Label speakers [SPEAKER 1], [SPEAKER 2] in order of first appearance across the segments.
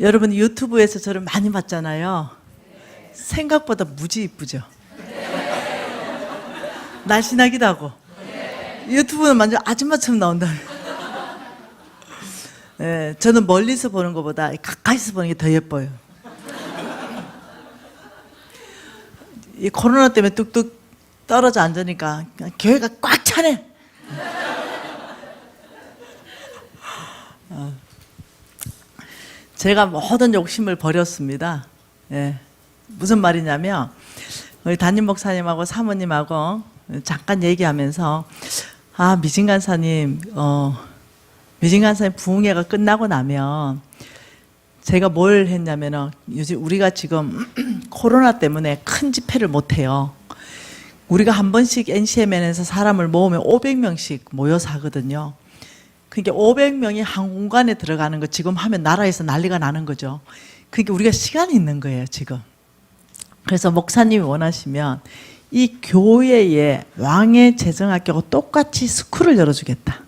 [SPEAKER 1] 여러분 유튜브에서 저를 많이 봤잖아요. 생각보다 무지 이쁘죠? 날씬하기도 하고. 유튜브는 완전 아줌마처럼 나온다. 네, 저는 멀리서 보는 것보다 가까이서 보는 게 더 예뻐요. 이 코로나 때문에 뚝뚝 떨어져 앉으니까 교회가 꽉 차네. 제가 모든 욕심을 버렸습니다. 예. 무슨 말이냐면 우리 담임 목사님하고 사모님하고 잠깐 얘기하면서 미진 간사님 부흥회가 끝나고 나면 제가 뭘 했냐면은 요즘 우리가 지금 코로나 때문에 큰 집회를 못 해요. 우리가 한 번씩 NCMN에서 사람을 모으면 500명씩 모여서 하거든요. 그러니까 500명이 한 공간에 들어가는 거 지금 하면 나라에서 난리가 나는 거죠. 그러니까 우리가 시간이 있는 거예요, 지금. 그래서 목사님이 원하시면 이 교회에 왕의 재정학교하고 똑같이 스쿨을 열어주겠다.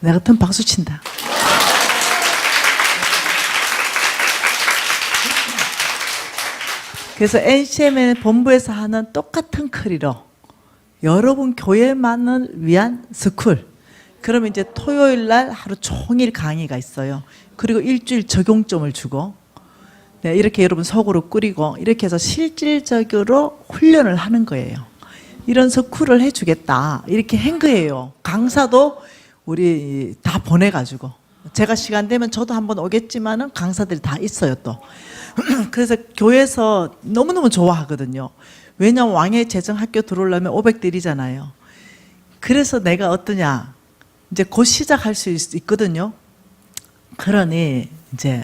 [SPEAKER 1] 내 같으면 박수 친다. 그래서 NCMN 본부에서 하는 똑같은 크리로 여러분 교회만을 위한 스쿨. 그러면 이제 토요일 날 하루 종일 강의가 있어요. 그리고 일주일 적용점을 주고, 네, 이렇게 여러분 속으로 끓이고 이렇게 해서 실질적으로 훈련을 하는 거예요. 이런 스쿨을 해주겠다 이렇게 한 거예요. 강사도 우리 다 보내가지고 제가 시간 되면 저도 한번 오겠지만은 강사들이 다 있어요 또. 그래서 교회에서 너무너무 좋아하거든요. 왜냐하면 왕의 재정학교 들어오려면 500들이잖아요. 그래서 내가 어떠냐, 이제 곧 시작할 수 있거든요. 그러니 이제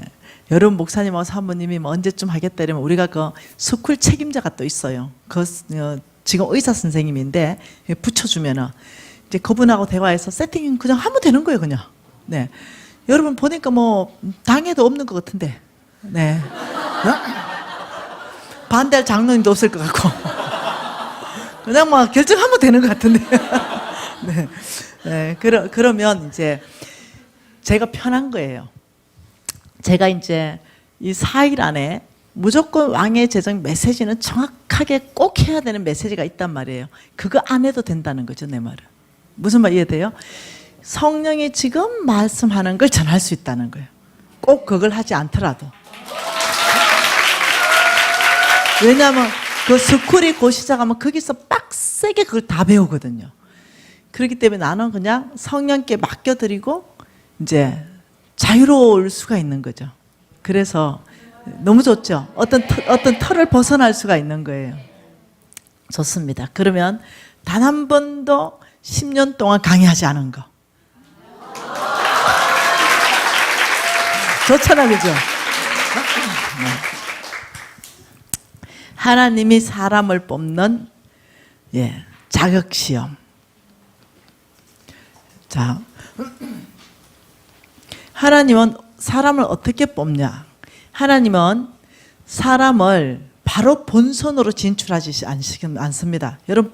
[SPEAKER 1] 여러분 목사님하고 사모님이 뭐 언제쯤 하겠다 이러면 우리가 그 스쿨 책임자가 또 있어요. 지금 의사 선생님인데 붙여주면은 이제 그분하고 대화해서 세팅 그냥 하면 되는 거예요, 그냥. 네. 여러분 보니까 뭐 당에도 없는 것 같은데. 네. 반대할 장로님도 없을 것 같고. 그냥 막 결정하면 되는 것 같은데. 네. 네. 그러면 이제 제가 편한 거예요. 제가 이제 이 4일 안에 무조건 왕의 재정 메시지는 정확하게 꼭 해야 되는 메시지가 있단 말이에요. 그거 안 해도 된다는 거죠, 내 말은. 무슨 말 이해돼요? 성령이 지금 말씀하는 걸 전할 수 있다는 거예요. 꼭 그걸 하지 않더라도. 왜냐하면 그 스쿨이 곧 시작하면 거기서 빡세게 그걸 다 배우거든요. 그렇기 때문에 나는 그냥 성령께 맡겨드리고 이제 자유로울 수가 있는 거죠. 그래서 너무 좋죠. 어떤 틀을 벗어날 수가 있는 거예요. 좋습니다. 그러면 단 한 번도 10년 동안 강의하지 않은 거. 좋잖아, 그죠? 하나님이 사람을 뽑는 자격시험. 자, 하나님은 사람을 어떻게 뽑냐? 하나님은 사람을 바로 본선으로 진출하지 않습니다. 여러분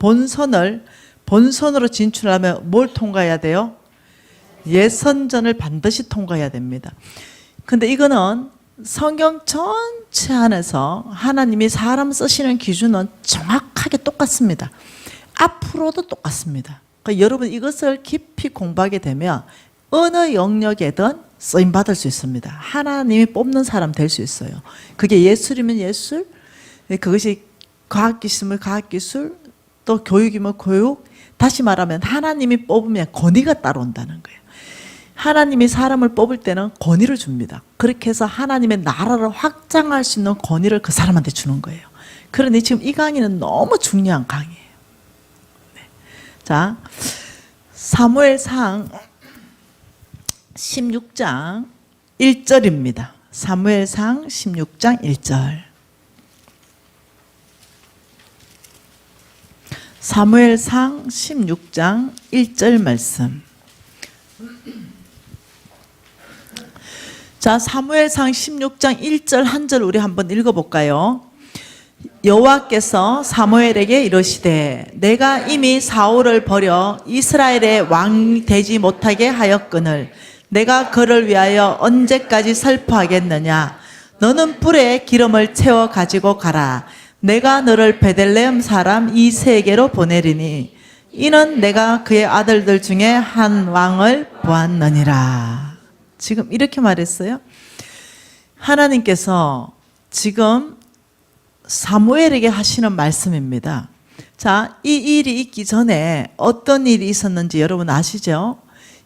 [SPEAKER 1] 본선으로 진출하면 뭘 통과해야 돼요? 예선전을 반드시 통과해야 됩니다. 근데 이거는 성경 전체 안에서 하나님이 사람 쓰시는 기준은 정확하게 똑같습니다. 앞으로도 똑같습니다. 그러니까 여러분 이것을 깊이 공부하게 되면 어느 영역에든 쓰임받을 수 있습니다. 하나님이 뽑는 사람 될 수 있어요. 그게 예술이면 예술, 그것이 과학기술이면 과학기술, 또 교육이면 교육. 다시 말하면 하나님이 뽑으면 권위가 따라온다는 거예요. 하나님이 사람을 뽑을 때는 권위를 줍니다. 그렇게 해서 하나님의 나라를 확장할 수 있는 권위를 그 사람한테 주는 거예요. 그러니 지금 이 강의는 너무 중요한 강의예요. 네. 자, 사무엘상 16장 1절입니다. 사무엘상 16장 1절. 사무엘상 16장 1절 말씀. 자, 사무엘상 16장 1절 한 절 우리 한번 읽어볼까요? 여호와께서 사무엘에게 이르시되 내가 이미 사울을 버려 이스라엘의 왕이 되지 못하게 하였거늘 내가 그를 위하여 언제까지 슬퍼하겠느냐. 너는 뿔에 기름을 채워 가지고 가라. 내가 너를 베들레헴 사람 이새에게로 보내리니 이는 내가 그의 아들들 중에 한 왕을 보았느니라. 지금 이렇게 말했어요. 하나님께서 지금 사무엘에게 하시는 말씀입니다. 자, 이 일이 있기 전에 어떤 일이 있었는지 여러분 아시죠?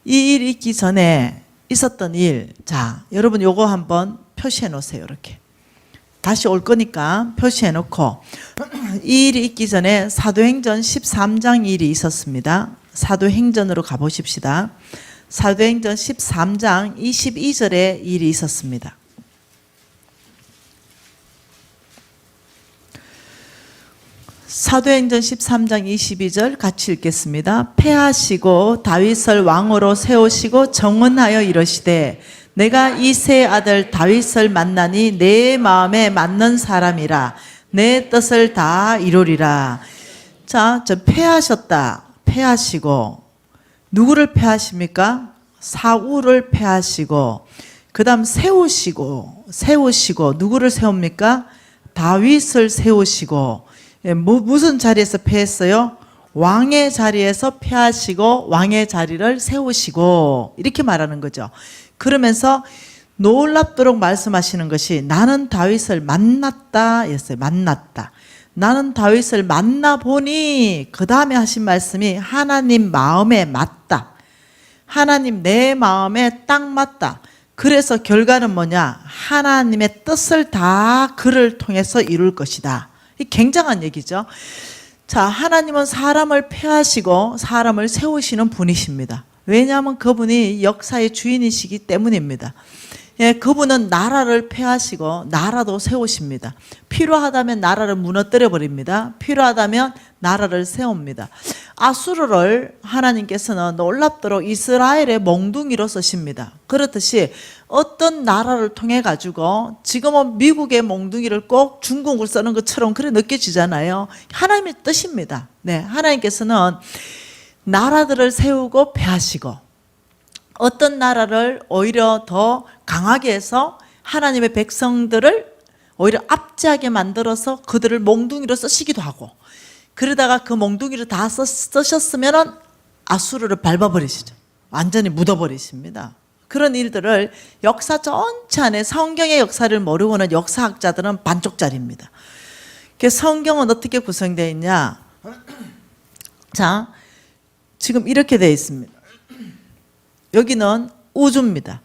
[SPEAKER 1] 이 일이 있기 전에 있었던 일. 자, 여러분 요거 한번 표시해 놓으세요. 이렇게. 다시 올 거니까 표시해 놓고 이 일이 있기 전에 사도행전 13장 일이 있었습니다. 사도행전으로 가보십시다. 사도행전 13장 22절에 일이 있었습니다. 사도행전 13장 22절 같이 읽겠습니다. 패하시고 다윗을 왕으로 세우시고 정언하여 이르시되 내가 이새의 아들 다윗을 만나니 내 마음에 맞는 사람이라 내 뜻을 다 이루리라. 자, 저 패하셨다. 패하시고 누구를 패하십니까? 사울을 패하시고 그 다음 세우시고 누구를 세웁니까? 다윗을 세우시고 무슨 자리에서 패했어요? 왕의 자리에서 패하시고 왕의 자리를 세우시고 이렇게 말하는 거죠. 그러면서 놀랍도록 말씀하시는 것이 나는 다윗을 만났다 했어요. 만났다. 나는 다윗을 만나보니 그 다음에 하신 말씀이 하나님 마음에 맞다. 하나님 내 마음에 딱 맞다. 그래서 결과는 뭐냐? 하나님의 뜻을 다 그를 통해서 이룰 것이다. 이 굉장한 얘기죠. 자, 하나님은 사람을 패하시고 사람을 세우시는 분이십니다. 왜냐하면 그분이 역사의 주인이시기 때문입니다. 예, 그분은 나라를 패하시고 나라도 세우십니다. 필요하다면 나라를 무너뜨려 버립니다. 필요하다면 나라를 세웁니다. 아수르를 하나님께서는 놀랍도록 이스라엘의 몽둥이로 쓰십니다. 그렇듯이 어떤 나라를 통해 가지고 지금은 미국의 몽둥이를 꼭 중국을 쓰는 것처럼 그래 느껴지잖아요. 하나님의 뜻입니다. 네, 하나님께서는 나라들을 세우고 패하시고 어떤 나라를 오히려 더 강하게 해서 하나님의 백성들을 오히려 압제하게 만들어서 그들을 몽둥이로 쓰시기도 하고 그러다가 그 몽둥이를 다 쓰셨으면 아수르를 밟아버리시죠. 완전히 묻어버리십니다. 그런 일들을 역사 전체 안에 성경의 역사를 모르고는 역사학자들은 반쪽짜리입니다. 성경은 어떻게 구성되어 있냐? 자, 지금 이렇게 되어 있습니다. 여기는 우주입니다.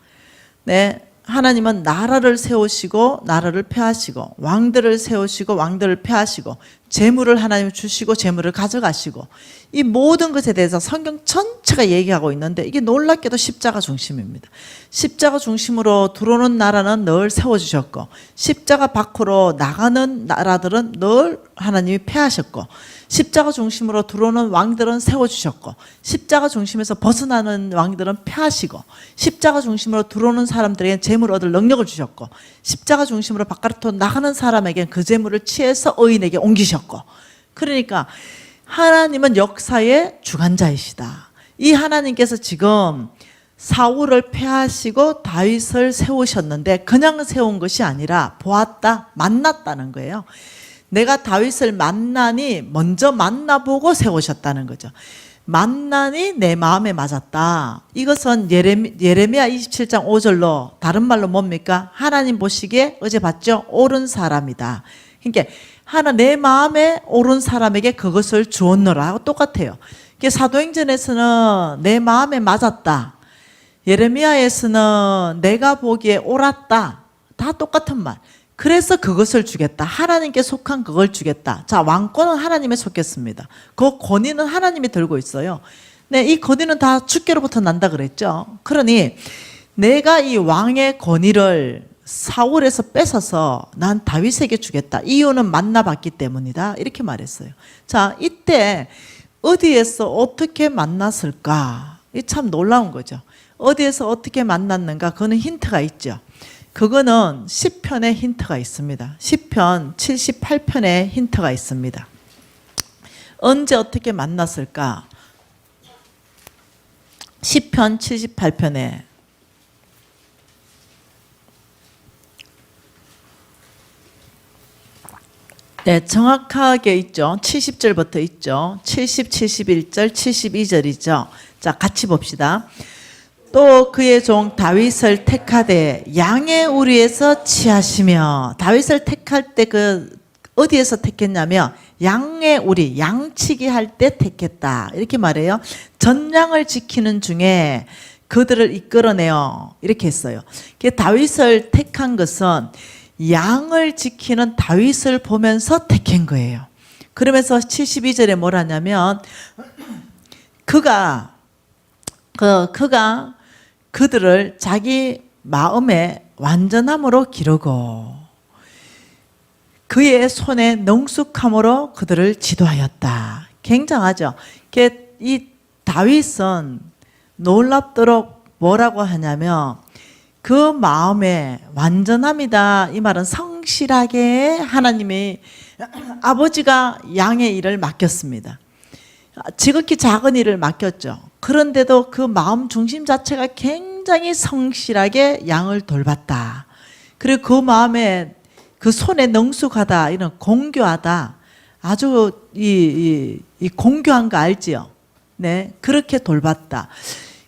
[SPEAKER 1] 네, 하나님은 나라를 세우시고 나라를 폐하시고 왕들을 세우시고 왕들을 폐하시고 재물을 하나님 주시고 재물을 가져가시고 이 모든 것에 대해서 성경 전체가 얘기하고 있는데 이게 놀랍게도 십자가 중심입니다. 십자가 중심으로 들어오는 나라는 늘 세워주셨고 십자가 밖으로 나가는 나라들은 늘 하나님이 폐하셨고 십자가 중심으로 들어오는 왕들은 세워주셨고 십자가 중심에서 벗어나는 왕들은 폐하시고 십자가 중심으로 들어오는 사람들에게 재물을 얻을 능력을 주셨고 십자가 중심으로 바깥으로 나가는 사람에게 그 재물을 취해서 의인에게 옮기셨고 그러니까 하나님은 역사의 주관자이시다. 이 하나님께서 지금 사울을 폐하시고 다윗을 세우셨는데 그냥 세운 것이 아니라 보았다, 만났다는 거예요. 내가 다윗을 만나니 먼저 만나보고 세우셨다는 거죠. 만나니 내 마음에 맞았다. 이것은 예레미야 27장 5절로 다른 말로 뭡니까? 하나님 보시기에 어제 봤죠? 옳은 사람이다. 그러니까 내 마음에 옳은 사람에게 그것을 주었노라 하고 똑같아요. 사도행전에서는 내 마음에 맞았다. 예레미야에서는 내가 보기에 옳았다. 다 똑같은 말. 그래서 그것을 주겠다. 하나님께 속한 그걸 주겠다. 자, 왕권은 하나님에 속했습니다. 그 권위는 하나님이 들고 있어요. 네, 이 권위는 다 주께로부터 난다 그랬죠. 그러니 내가 이 왕의 권위를 사울에서 뺏어서 난 다윗에게 주겠다. 이유는 만나봤기 때문이다. 이렇게 말했어요. 자, 이때 어디에서 어떻게 만났을까? 이 참 놀라운 거죠. 어디에서 어떻게 만났는가? 그거는 힌트가 있죠. 그거는 시편에 힌트가 있습니다. 시편 78편에 힌트가 있습니다. 언제 어떻게 만났을까? 시편 78편에 네, 정확하게 있죠. 70절부터 있죠. 70, 71절, 72절이죠. 자, 같이 봅시다. 또 그의 종 다윗을 택하되 양의 우리에서 취하시며, 다윗을 택할 때 어디에서 택했냐면 양의 우리, 양치기 할 때 택했다 이렇게 말해요. 전량을 지키는 중에 그들을 이끌어내요 이렇게 했어요. 다윗을 택한 것은 양을 지키는 다윗을 보면서 택한 거예요. 그러면서 72절에 뭘 하냐면 그가 그들을 자기 마음의 완전함으로 기르고 그의 손에 능숙함으로 그들을 지도하였다. 굉장하죠. 이 다윗은 놀랍도록 뭐라고 하냐면 그 마음의 완전함이다. 이 말은 성실하게 하나님이 아버지가 양의 일을 맡겼습니다. 지극히 작은 일을 맡겼죠. 그런데도 그 마음 중심 자체가 굉장히 성실하게 양을 돌봤다. 그리고 그 마음에 그 손에 능숙하다, 이런 공교하다, 아주 이 공교한 거 알지요? 네, 그렇게 돌봤다.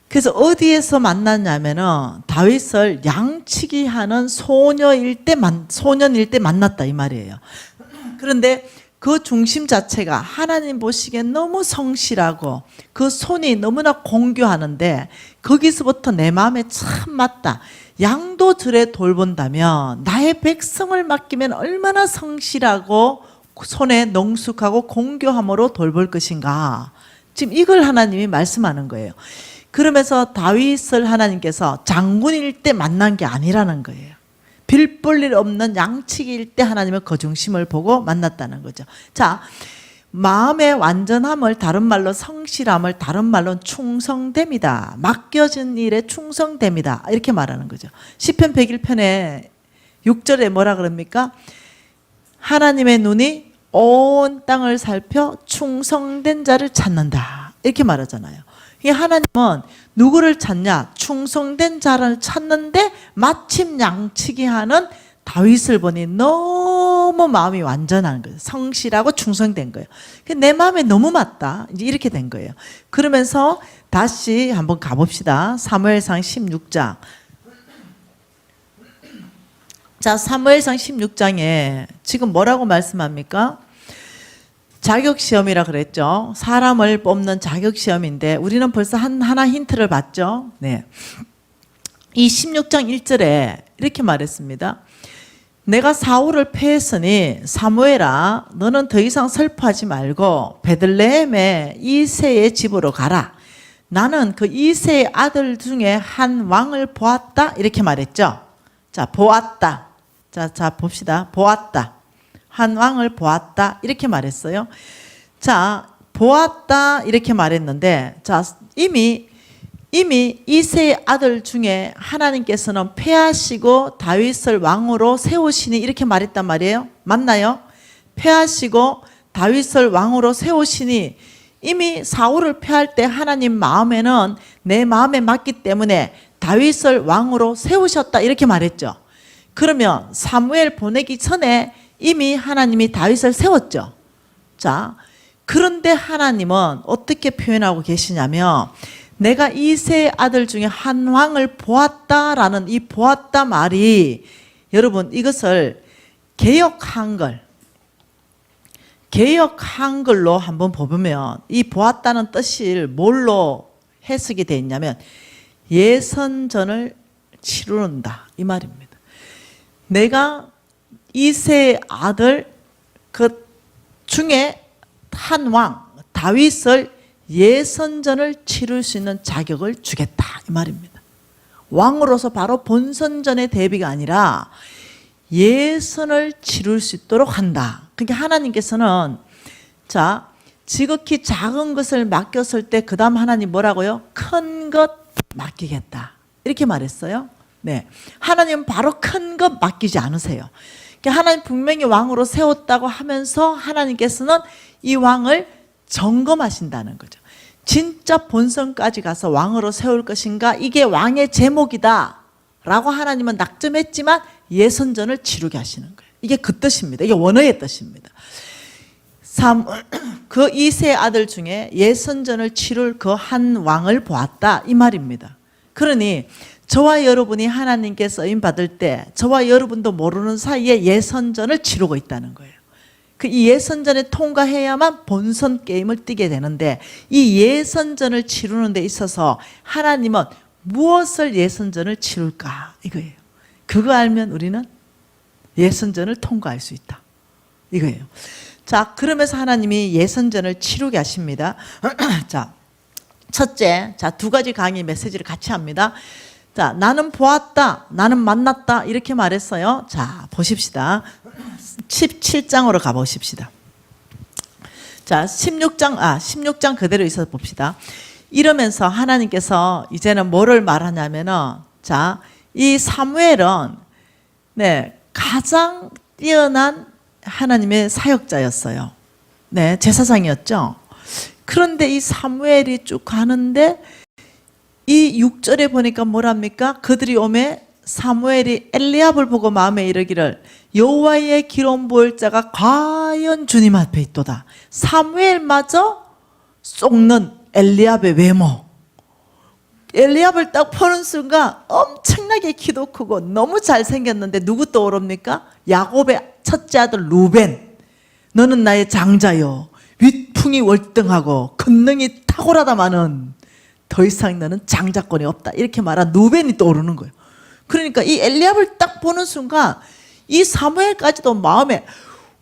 [SPEAKER 1] 그래서 어디에서 만났냐면은 다윗을 양치기 하는 소년일 때 만났다 이 말이에요. 그런데 그 중심 자체가 하나님 보시기엔 너무 성실하고 그 손이 너무나 공교하는데 거기서부터 내 마음에 참 맞다. 양도 들에 돌본다면 나의 백성을 맡기면 얼마나 성실하고 손에 능숙하고 공교함으로 돌볼 것인가. 지금 이걸 하나님이 말씀하는 거예요. 그러면서 다윗을 하나님께서 장군일 때 만난 게 아니라는 거예요. 빌 볼 일 없는 양치기일 때 하나님의 거중심을 보고 만났다는 거죠. 자, 마음의 완전함을 다른 말로 성실함을 다른 말로 충성됨이다. 맡겨진 일에 충성됨이다. 이렇게 말하는 거죠. 시편 101편에 6절에 뭐라 그럽니까? 하나님의 눈이 온 땅을 살펴 충성된 자를 찾는다. 이렇게 말하잖아요. 하나님은 누구를 찾냐? 충성된 자를 찾는데 마침 양치기 하는 다윗을 보니 너무 마음이 완전한 거예요. 성실하고 충성된 거예요. 내 마음에 너무 맞다. 이제 이렇게 된 거예요. 그러면서 다시 한번 가봅시다. 사무엘상 16장. 자, 사무엘상 16장에 지금 뭐라고 말씀합니까? 자격시험이라 그랬죠. 사람을 뽑는 자격시험인데 우리는 벌써 하나 힌트를 봤죠. 네. 이 16장 1절에 이렇게 말했습니다. 내가 사울을 패했으니 사무엘아 너는 더 이상 슬퍼하지 말고 베들레헴의 이새의 집으로 가라. 나는 그 이새의 아들 중에 한 왕을 보았다. 이렇게 말했죠. 자, 보았다. 자 봅시다. 보았다. 한 왕을 보았다 이렇게 말했어요. 자, 보았다 이렇게 말했는데, 자, 이미 이새의 아들 중에 하나님께서는 패하시고 다윗을 왕으로 세우시니 이렇게 말했단 말이에요. 맞나요? 패하시고 다윗을 왕으로 세우시니 이미 사울을 패할 때 하나님 마음에는 내 마음에 맞기 때문에 다윗을 왕으로 세우셨다 이렇게 말했죠. 그러면 사무엘 보내기 전에 이미 하나님이 다윗을 세웠죠. 자, 그런데 하나님은 어떻게 표현하고 계시냐면 내가 이새의 아들 중에 한 왕을 보았다라는 이 보았다 말이, 여러분 이것을 개역 한글로 한번 보면 이 보았다는 뜻을 뭘로 해석이 되어 있냐면 예선전을 치르는다 이 말입니다. 내가 이새의 아들 그 중에 한 왕 다윗을 예선전을 치를 수 있는 자격을 주겠다 이 말입니다. 왕으로서 바로 본선전의 대비가 아니라 예선을 치를 수 있도록 한다. 그러니까 하나님께서는 자, 지극히 작은 것을 맡겼을 때 그 다음 하나님 뭐라고요? 큰 것 맡기겠다 이렇게 말했어요. 네, 하나님은 바로 큰 것 맡기지 않으세요. 하나님 분명히 왕으로 세웠다고 하면서 하나님께서는 이 왕을 점검하신다는 거죠. 진짜 본선까지 가서 왕으로 세울 것인가? 이게 왕의 제목이다 라고 하나님은 낙점했지만 예선전을 치르게 하시는 거예요. 이게 그 뜻입니다. 이게 원어의 뜻입니다. 그 이세 아들 중에 예선전을 치룰 그 한 왕을 보았다 이 말입니다. 그러니 저와 여러분이 하나님께 쓰임 받을 때 저와 여러분도 모르는 사이에 예선전을 치르고 있다는 거예요. 그 이 예선전에 통과해야만 본선 게임을 뛰게 되는데 이 예선전을 치르는 데 있어서 하나님은 무엇을 예선전을 치룰까 이거예요. 그거 알면 우리는 예선전을 통과할 수 있다 이거예요. 자, 그러면서 하나님이 예선전을 치르게 하십니다. 자, 첫째, 자, 두 가지 강의 메시지를 같이 합니다. 자, 나는 보았다, 나는 만났다 이렇게 말했어요. 자, 보십시다. 17장으로 가보십시다. 자, 16장 그대로 있어서 봅시다. 이러면서 하나님께서 이제는 뭐를 말하냐면은, 자, 이 사무엘은 네, 가장 뛰어난 하나님의 사역자였어요. 네, 제사장이었죠. 그런데 이 사무엘이 쭉 가는데 이 6절에 보니까 뭐랍니까? 그들이 오매 사무엘이 엘리압을 보고 마음에 이르기를 여호와의 기름 부을 자가 과연 주님 앞에 있도다. 사무엘마저 쏙는 엘리압의 외모. 엘리압을 딱 보는 순간 엄청나게 키도 크고 너무 잘생겼는데 누구 떠오릅니까? 야곱의 첫째 아들 루벤. 너는 나의 장자요. 윗풍이 월등하고 권능이 탁월하다마는 더 이상 너는 장자권이 없다. 이렇게 말한 루벤이 떠오르는 거예요. 그러니까 이 엘리압을 딱 보는 순간 이 사무엘까지도 마음에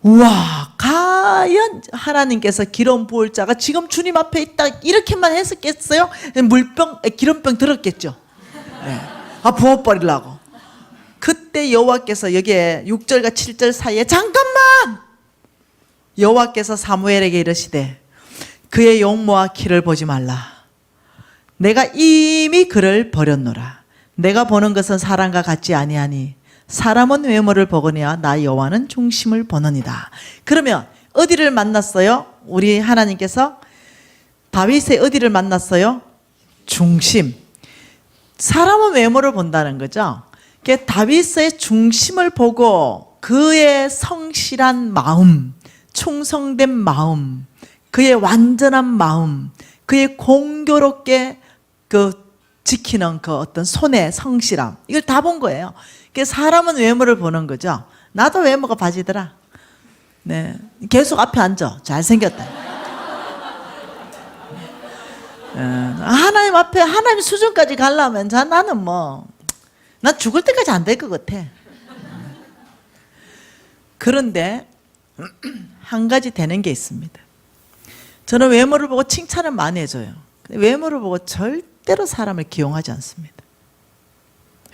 [SPEAKER 1] 우와, 과연 하나님께서 기름 부을 자가 지금 주님 앞에 있다 이렇게만 했었겠어요? 기름병 들었겠죠. 네. 부어버리려고. 그때 여호와께서 여기에 6절과 7절 사이에 잠깐만! 여호와께서 사무엘에게 이르시되 그의 용모와 키를 보지 말라. 내가 이미 그를 버렸노라. 내가 보는 것은 사람과 같지 아니하니 사람은 외모를 보거니와 나 여호와는 중심을 보느니라. 그러면 어디를 만났어요? 우리 하나님께서 다윗의 어디를 만났어요? 중심. 사람은 외모를 본다는 거죠. 다윗의 중심을 보고 그의 성실한 마음, 충성된 마음, 그의 완전한 마음, 그의 공교롭게 지키는 그 어떤 손의 성실함, 이걸 다 본 거예요. 사람은 외모를 보는 거죠. 나도 외모가 바지더라. 네, 계속 앞에 앉아. 잘생겼다. 하나님 앞에 하나님 수준까지 가려면 나는 난 죽을 때까지 안 될 것 같아. 그런데 한 가지 되는 게 있습니다. 저는 외모를 보고 칭찬을 많이 해줘요. 외모를 보고 절대로 사람을 기용하지 않습니다.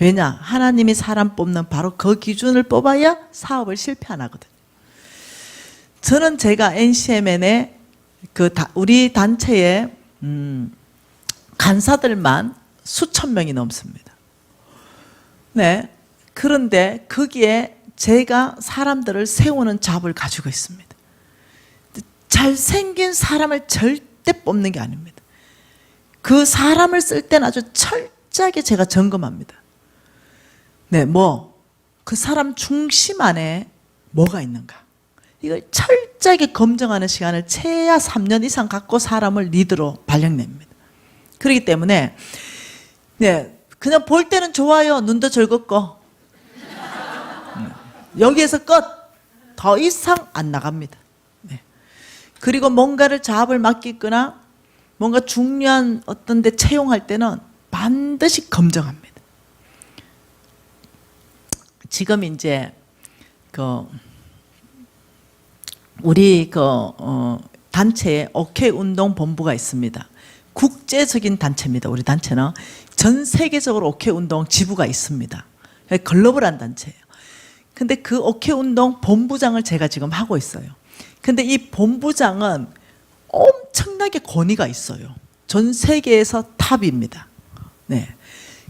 [SPEAKER 1] 왜냐? 하나님이 사람 뽑는 바로 그 기준을 뽑아야 사업을 실패 안 하거든요. 저는 제가 NCMN의 우리 단체에 간사들만 수천 명이 넘습니다. 네. 그런데 거기에 제가 사람들을 세우는 잡을 가지고 있습니다. 잘생긴 사람을 절대 뽑는 게 아닙니다. 그 사람을 쓸 때는 아주 철저하게 제가 점검합니다. 네, 그 사람 중심 안에 뭐가 있는가. 이걸 철저하게 검증하는 시간을 최하 3년 이상 갖고 사람을 리더로 발령냅니다. 그렇기 때문에, 네, 그냥 볼 때는 좋아요. 눈도 즐겁고. 여기에서 끝. 더 이상 안 나갑니다. 네. 그리고 뭔가를 잡을 맡기거나 뭔가 중요한 어떤 데 채용할 때는 반드시 검증합니다. 지금 이제 우리 단체에 오케이 운동 본부가 있습니다. 국제적인 단체입니다. 우리 단체는 전 세계적으로 오케이 운동 지부가 있습니다. 글로벌한 단체예요. 근데 그 오케이 운동 본부장을 제가 지금 하고 있어요. 근데 이 본부장은 엄청나게 권위가 있어요. 전 세계에서 탑입니다. 네.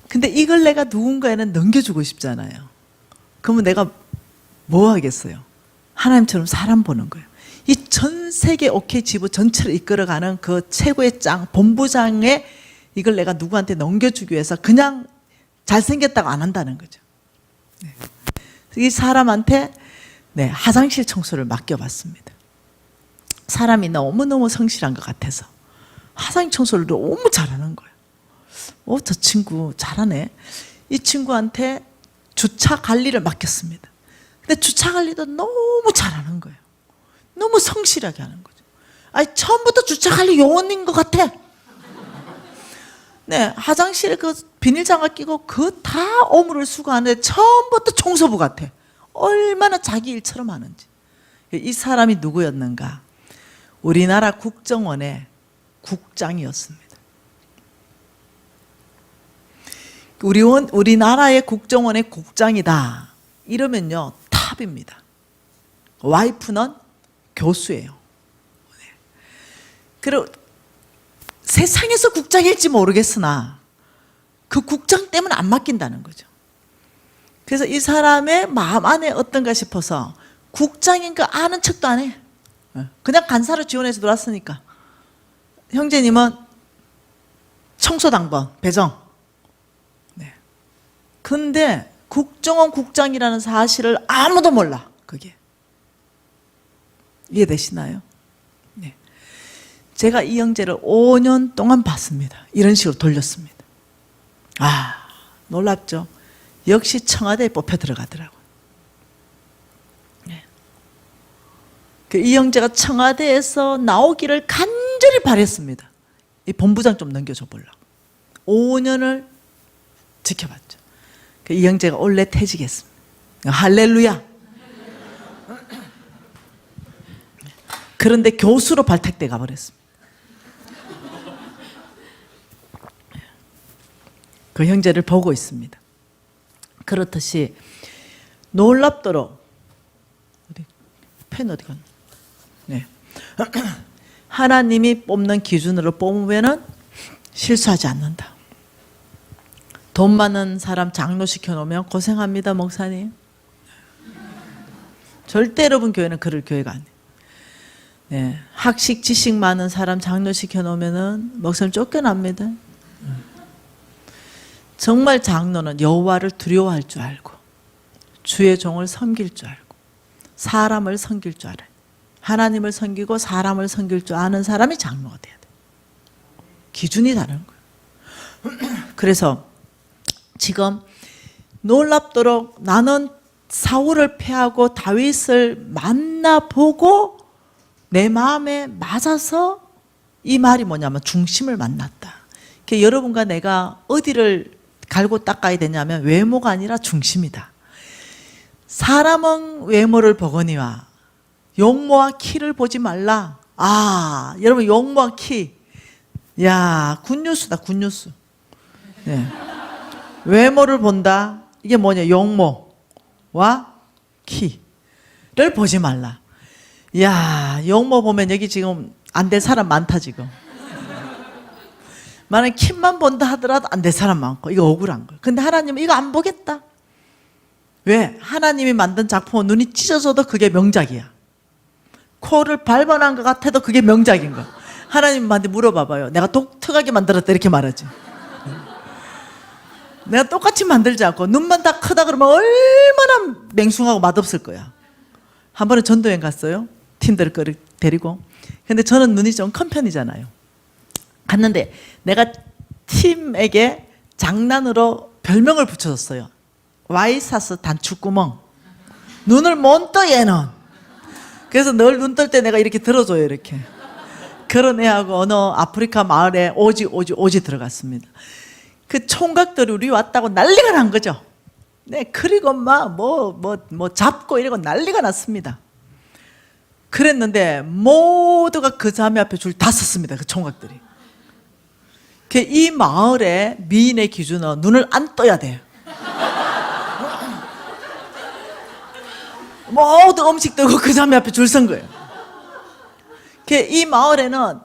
[SPEAKER 1] 근데 이걸 내가 누군가에는 넘겨주고 싶잖아요. 그러면 내가 뭐 하겠어요? 하나님처럼 사람 보는 거예요. 이 전 세계 오케이 지부 전체를 이끌어가는 그 최고의 짱, 본부장의 이걸 내가 누구한테 넘겨주기 위해서 그냥 잘생겼다고 안 한다는 거죠. 네. 이 사람한테 네, 화장실 청소를 맡겨봤습니다. 사람이 너무너무 성실한 것 같아서 화장실 청소를 너무 잘하는 거예요. 저 친구 잘하네. 이 친구한테 주차 관리를 맡겼습니다. 근데 주차 관리도 너무 잘하는 거예요. 너무 성실하게 하는 거죠. 아니, 처음부터 주차 관리 요원인 것 같아. 네, 화장실에 그 비닐장갑 끼고 그 다 오물을 수거하는데 처음부터 청소부 같아. 얼마나 자기 일처럼 하는지. 이 사람이 누구였는가? 우리나라 국정원의 국장이었습니다. 우리나라의 국정원의 국장이다 이러면요 탑입니다. 와이프는 교수예요. 그리고 세상에서 국장일지 모르겠으나 그 국장 때문에 안 맡긴다는 거죠. 그래서 이 사람의 마음 안에 어떤가 싶어서 국장인 거 아는 척도 안 해. 그냥 간사로 지원해서 들어왔으니까. 형제님은 청소당번 배정. 네. 근데 국정원 국장이라는 사실을 아무도 몰라. 그게 이해되시나요? 네. 제가 이 형제를 5년 동안 봤습니다. 이런 식으로 돌렸습니다. 놀랍죠? 역시 청와대에 뽑혀 들어가더라고요. 네. 이 형제가 청와대에서 나오기를 간절히 바랬습니다. 이 본부장 좀 넘겨줘 보려고. 5년을 지켜봤죠. 이 형제가 원래 퇴직했습니다. 할렐루야. 그런데 교수로 발탁돼 가버렸습니다. 그 형제를 보고 있습니다. 그렇듯이 놀랍도록 펜 어디 갔나? 네. 하나님이 뽑는 기준으로 뽑으면은 실수하지 않는다. 돈 많은 사람 장로 시켜놓으면 고생합니다, 목사님. 절대 여러분 교회는 그럴 교회가 아니에요. 네. 학식, 지식 많은 사람 장로 시켜놓으면은 목사님 쫓겨납니다. 정말 장로는 여호와를 두려워할 줄 알고 주의 종을 섬길 줄 알고 사람을 섬길 줄 알아요. 하나님을 섬기고 사람을 섬길 줄 아는 사람이 장로가 돼야 돼요. 기준이 다른 거예요. 그래서 지금 놀랍도록 나는 사울을 패하고 다윗을 만나보고 내 마음에 맞아서 이 말이 뭐냐면 중심을 만났다. 여러분과 내가 어디를 갈고 닦아야 되냐면 외모가 아니라 중심이다. 사람은 외모를 보거니와 용모와 키를 보지 말라. 여러분 용모와 키. 야, 굿뉴스다, 굿뉴스. 네. 외모를 본다. 이게 뭐냐? 용모와 키를 보지 말라. 야, 용모 보면 여기 지금 안 될 사람 많다 지금. 만약 키만 본다 하더라도 안 될 사람 많고 이거 억울한 거예요. 근데 하나님은 이거 안 보겠다. 왜? 하나님이 만든 작품은 눈이 찢어져도 그게 명작이야. 코를 밟아난 것 같아도 그게 명작인 거야. 하나님한테 물어봐봐요. 내가 독특하게 만들었다 이렇게 말하지. 내가 똑같이 만들지 않고 눈만 다 크다 그러면 얼마나 맹숭하고 맛없을 거야. 한 번에 전도여행 갔어요. 팀들을 데리고. 근데 저는 눈이 좀 큰 편이잖아요. 갔는데 내가 팀에게 장난으로 별명을 붙여줬어요. 와이사스 단추구멍. 눈을 못 떠 얘는. 그래서 늘 눈 뜰 때 내가 이렇게 들어줘요. 이렇게. 그런 애하고 어느 아프리카 마을에 오지 들어갔습니다. 그 총각들이 우리 왔다고 난리가 난 거죠. 네, 그리고 막 뭐 잡고 이러고 난리가 났습니다. 그랬는데 모두가 그 자매 앞에 줄 다 섰습니다. 그 총각들이. 이 마을의 미인의 기준은 눈을 안 떠야 돼요. 모두 음식 들고 그 자매 앞에 줄 선 거예요. 이 마을에는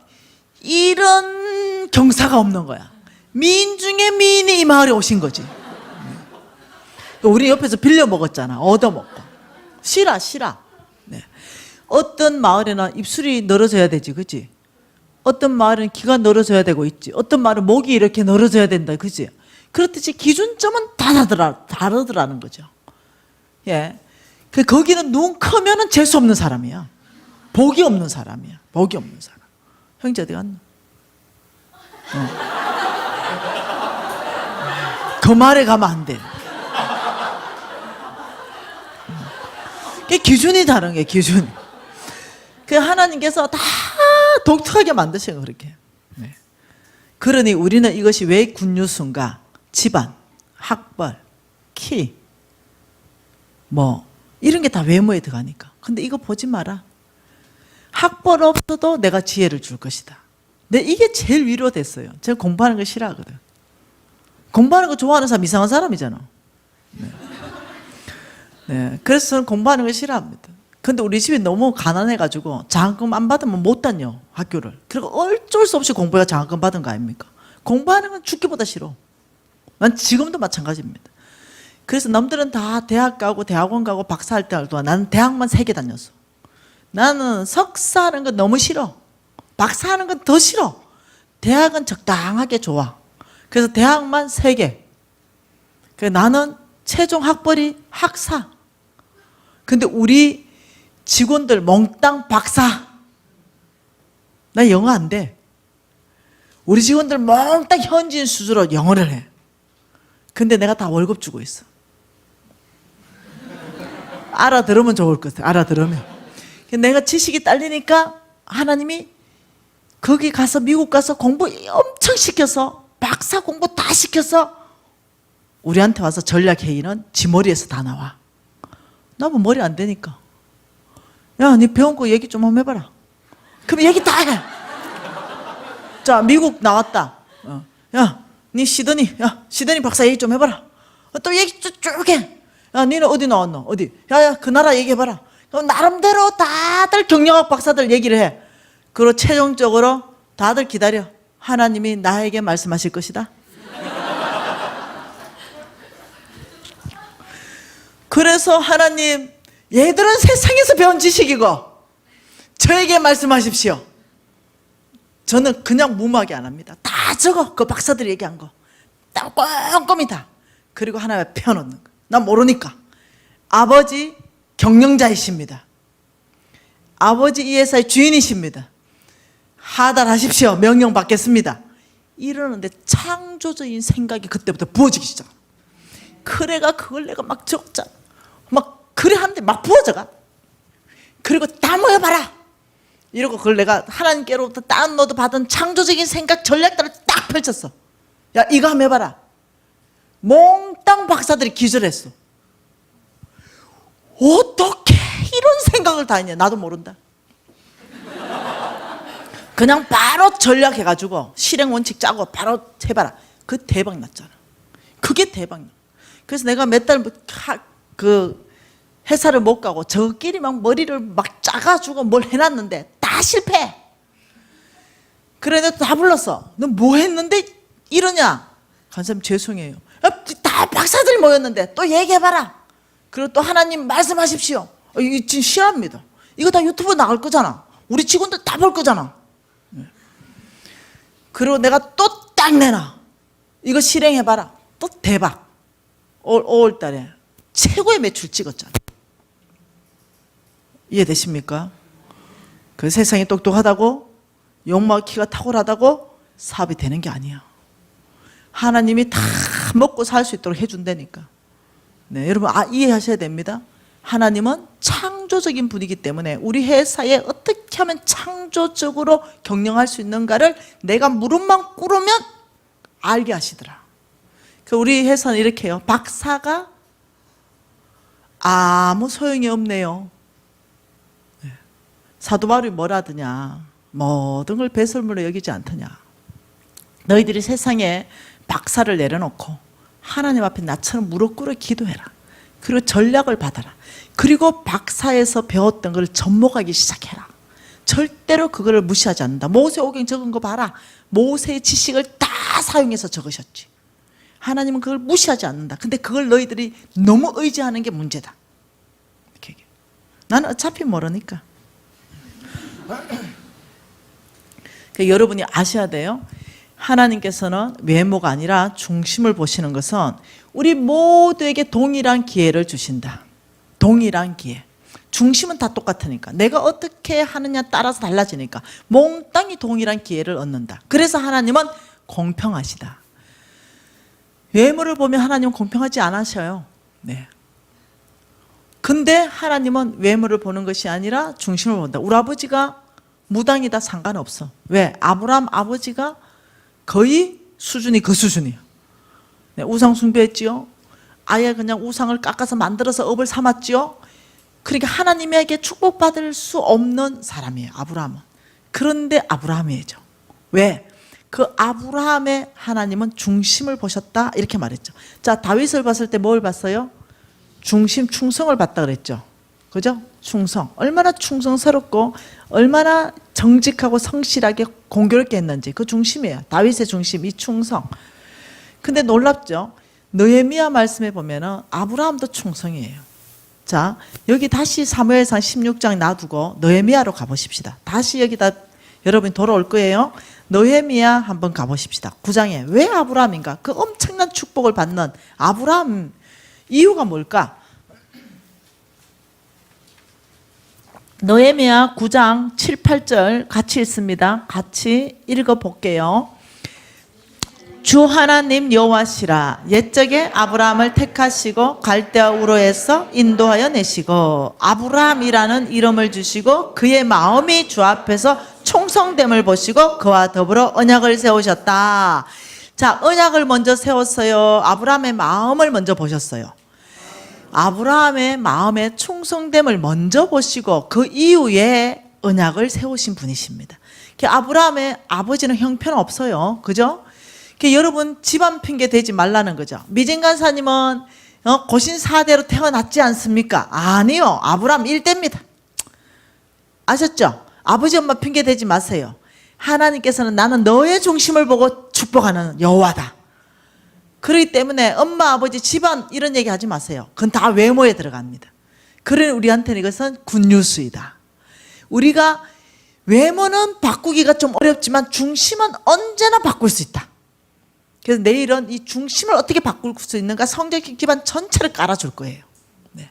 [SPEAKER 1] 이런 경사가 없는 거야. 미인 중에 미인이 이 마을에 오신 거지. 우리 옆에서 빌려 먹었잖아. 얻어먹고. 싫어. 네. 어떤 마을에는 입술이 늘어져야 되지, 그치? 어떤 마을은 귀가 늘어져야 되고 있지. 어떤 마을은 목이 이렇게 늘어져야 된다, 그치? 그렇듯이 기준점은 다 다르더라는 거죠. 예. 거기는 눈 크면은 재수 없는 사람이야. 복이 없는 사람이야. 복이 없는 사람. 형제 어디 갔나? 그 말에 가면 안 돼. 그 기준이 다른 게 기준. 그 하나님께서 다 독특하게 만드신 거 그렇게. 네. 그러니 우리는 이것이 왜 굿뉴스인가? 집안, 학벌, 키, 뭐 이런 게 다 외모에 들어가니까. 근데 이거 보지 마라. 학벌 없어도 내가 지혜를 줄 것이다. 네, 이게 제일 위로됐어요. 제가 공부하는 거 싫어하거든. 공부하는 거 좋아하는 사람 이상한 사람이잖아. 네. 네, 그래서 저는 공부하는 거 싫어합니다. 근데 우리 집이 너무 가난해가지고 장학금 안 받으면 못 다녀, 학교를. 그리고 어쩔 수 없이 공부해야 장학금 받은 거 아닙니까? 공부하는 건 죽기보다 싫어. 난 지금도 마찬가지입니다. 그래서 남들은 다 대학 가고 대학원 가고 박사할 때 동안 나는 대학만 3개 다녔어. 나는 석사하는 건 너무 싫어. 박사하는 건 더 싫어. 대학은 적당하게 좋아. 그래서 대학만 3개. 나는 최종 학벌이 학사. 근데 우리 직원들 몽땅 박사. 나 영어 안 돼. 우리 직원들 몽땅 현지인 수준으로 영어를 해. 근데 내가 다 월급 주고 있어. 알아들으면 좋을 것 같아. 알아들으면. 내가 지식이 딸리니까 하나님이 거기 가서 미국 가서 공부 엄청 시켜서 박사 공부 다 시켜서 우리한테 와서 전략회의는 지 머리에서 다 나와. 나 뭐 머리 안 되니까. 야, 네 배운 거 얘기 좀 한번 해봐라. 그럼 얘기 다 해. 자, 미국 나왔다. 야, 네 시드니 박사 얘기 좀 해봐라. 또 얘기 쭉 해. 야, 니는 어디 나왔노? 어디? 야, 그 나라 얘기해봐라. 그럼 나름대로 다들 경영학 박사들 얘기를 해. 그리고 최종적으로 다들 기다려. 하나님이 나에게 말씀하실 것이다. 그래서 하나님, 얘들은 세상에서 배운 지식이고 저에게 말씀하십시오. 저는 그냥 무모하게 안 합니다. 다 적어. 그 박사들이 얘기한 거 다 꼼꼼히 다. 그리고 하나에 펴놓는 거. 난 모르니까. 아버지 경영자이십니다. 아버지 이 회사의 주인이십니다. 하달하십시오. 명령 받겠습니다. 이러는데 창조적인 생각이 그때부터 부어지기 시작. 그래가 그걸 내가 막 적자. 막 그래 하는데 막 부어져가. 그리고 다 모여봐라. 이러고 그걸 내가 하나님께로부터 다운로드 받은 창조적인 생각 전략들을 딱 펼쳤어. 야, 이거 한번 해봐라. 몽땅 박사들이 기절했어. 어떻게 이런 생각을 다 했냐. 나도 모른다. 그냥 바로 전략해가지고 실행 원칙 짜고 바로 해봐라. 그 대박 났잖아. 그게 대박 나. 그래서 내가 몇 달 그 회사를 못 가고 저끼리 막 머리를 막 짜가지고 뭘 해놨는데 다 실패. 그래 내가 다 불렀어. 너 뭐 했는데 이러냐? 간사님 죄송해요. 다 박사들이 모였는데 또 얘기해봐라. 그리고 또 하나님 말씀하십시오. 이거 지금 실합니다. 이거 다 유튜브 나갈 거잖아. 우리 직원들 다 볼 거잖아. 그리고 내가 또 딱 내놔. 이거 실행해봐라. 또 대박. 5월 달에 최고의 매출 찍었잖아. 이해되십니까? 그 세상이 똑똑하다고 욕망 키가 탁월하다고 사업이 되는 게 아니야. 하나님이 다 먹고 살 수 있도록 해준다니까. 네, 여러분 이해하셔야 됩니다. 하나님은 창조적인 분이기 때문에 우리 회사에 어떻게 하면 창조적으로 경영할 수 있는가를 내가 무릎만 꿇으면 알게 하시더라. 우리 회사는 이렇게 해요. 박사가 아무 소용이 없네요. 사도 바울이 뭐라 하더냐. 모든 걸 배설물로 여기지 않더냐. 너희들이 세상에 박사를 내려놓고 하나님 앞에 나처럼 무릎 꿇어 기도해라. 그리고 전략을 받아라. 그리고 박사에서 배웠던 걸 접목하기 시작해라. 절대로 그거를 무시하지 않는다. 모세오경 적은 거 봐라. 모세의 지식을 다 사용해서 적으셨지. 하나님은 그걸 무시하지 않는다. 근데 그걸 너희들이 너무 의지하는 게 문제다. 이렇게 얘기해. 나는 어차피 모르니까. 여러분이 아셔야 돼요. 하나님께서는 외모가 아니라 중심을 보시는 것은 우리 모두에게 동일한 기회를 주신다. 동일한 기회. 중심은 다 똑같으니까. 내가 어떻게 하느냐 따라서 달라지니까 몽땅이 동일한 기회를 얻는다. 그래서 하나님은 공평하시다. 외모를 보면 하나님은 공평하지 않으셔요. 네. 근데 하나님은 외모를 보는 것이 아니라 중심을 본다. 우리 아버지가 무당이다 상관없어. 왜? 아브라함 아버지가 거의 수준이 그 수준이에요. 네, 우상 숭배했지요. 아예 그냥 우상을 깎아서 만들어서 업을 삼았지요. 그러니까 하나님에게 축복받을 수 없는 사람이에요, 아브라함은. 그런데 아브라함이죠. 왜? 그 아브라함의 하나님은 중심을 보셨다 이렇게 말했죠. 자, 다윗을 봤을 때 뭘 봤어요? 중심, 충성을 봤다 그랬죠. 그죠? 충성. 얼마나 충성스럽고 얼마나 정직하고 성실하게 공교롭게 했는지 그 중심이에요. 다윗의 중심, 이 충성. 근데 놀랍죠? 느헤미야 말씀에 보면은 아브라함도 충성이에요. 자, 여기 다시 사무엘상 16장 놔두고 느헤미야로 가보십시다. 다시 여기다 여러분이 돌아올 거예요. 느헤미야 한번 가보십시다. 9장에 왜 아브라함인가? 그 엄청난 축복을 받는 아브라함 이유가 뭘까? 느헤미야 9장 7, 8절 같이 읽습니다. 같이 읽어볼게요. 주 하나님 여호와시라 옛적에 아브라함을 택하시고 갈대아 우르에서 인도하여 내시고 아브라함이라는 이름을 주시고 그의 마음이 주 앞에서 충성됨을 보시고 그와 더불어 언약을 세우셨다. 자, 언약을 먼저 세웠어요. 아브라함의 마음을 먼저 보셨어요. 아브라함의 마음의 충성됨을 먼저 보시고 그 이후에 언약을 세우신 분이십니다. 아브라함의 아버지는 형편없어요. 그죠? 여러분 집안 핑계 대지 말라는 거죠. 미진 간사님은 고신 4대로 태어났지 않습니까? 아니요. 아브라함 1대입니다. 아셨죠? 아버지 엄마 핑계 대지 마세요. 하나님께서는 나는 너의 중심을 보고 축복하는 여호와다. 그렇기 때문에 엄마 아버지 집안 이런 얘기 하지 마세요. 그건 다 외모에 들어갑니다. 그러니 우리한테는 이것은 굿뉴스이다. 우리가 외모는 바꾸기가 좀 어렵지만 중심은 언제나 바꿀 수 있다. 그래서 내일은 이 중심을 어떻게 바꿀 수 있는가 성경적 기반 전체를 깔아줄 거예요. 네.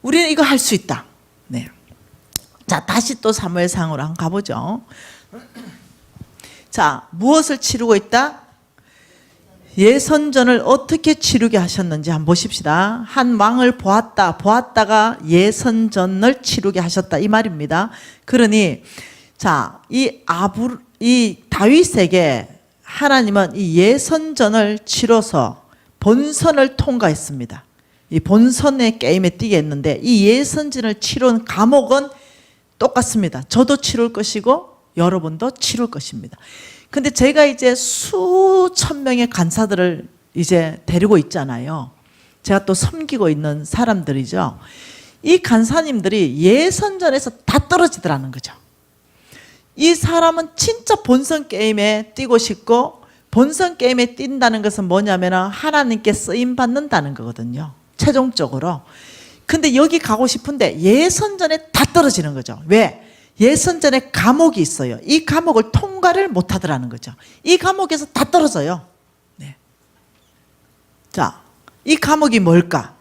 [SPEAKER 1] 우리는 이거 할 수 있다. 네. 자, 다시 또 사무엘상으로 한번 가보죠. 자, 무엇을 치르고 있다? 예선전을 어떻게 치르게 하셨는지 한번 보십시다. 한 왕을 보았다가 예선전을 치르게 하셨다 이 말입니다. 그러니 자, 이 다윗에게 하나님은 이 예선전을 치러서 본선을 통과했습니다. 이 본선의 게임에 뛰게 했는데 이 예선전을 치른 과목은 똑같습니다. 저도 치룰 것이고 여러분도 치룰 것입니다. 근데 제가 이제 수천 명의 간사들을 이제 데리고 있잖아요. 제가 또 섬기고 있는 사람들이죠. 이 간사님들이 예선전에서 다 떨어지더라는 거죠. 이 사람은 진짜 본선 게임에 뛰고 싶고 본선 게임에 뛴다는 것은 뭐냐면 하나님께 쓰임 받는다는 거거든요. 최종적으로. 근데 여기 가고 싶은데 예선전에 다 떨어지는 거죠. 왜? 예선전에 과목이 있어요. 이 과목을 통과를 못 하더라는 거죠. 이 과목에서 다 떨어져요. 네. 자, 이 과목이 뭘까?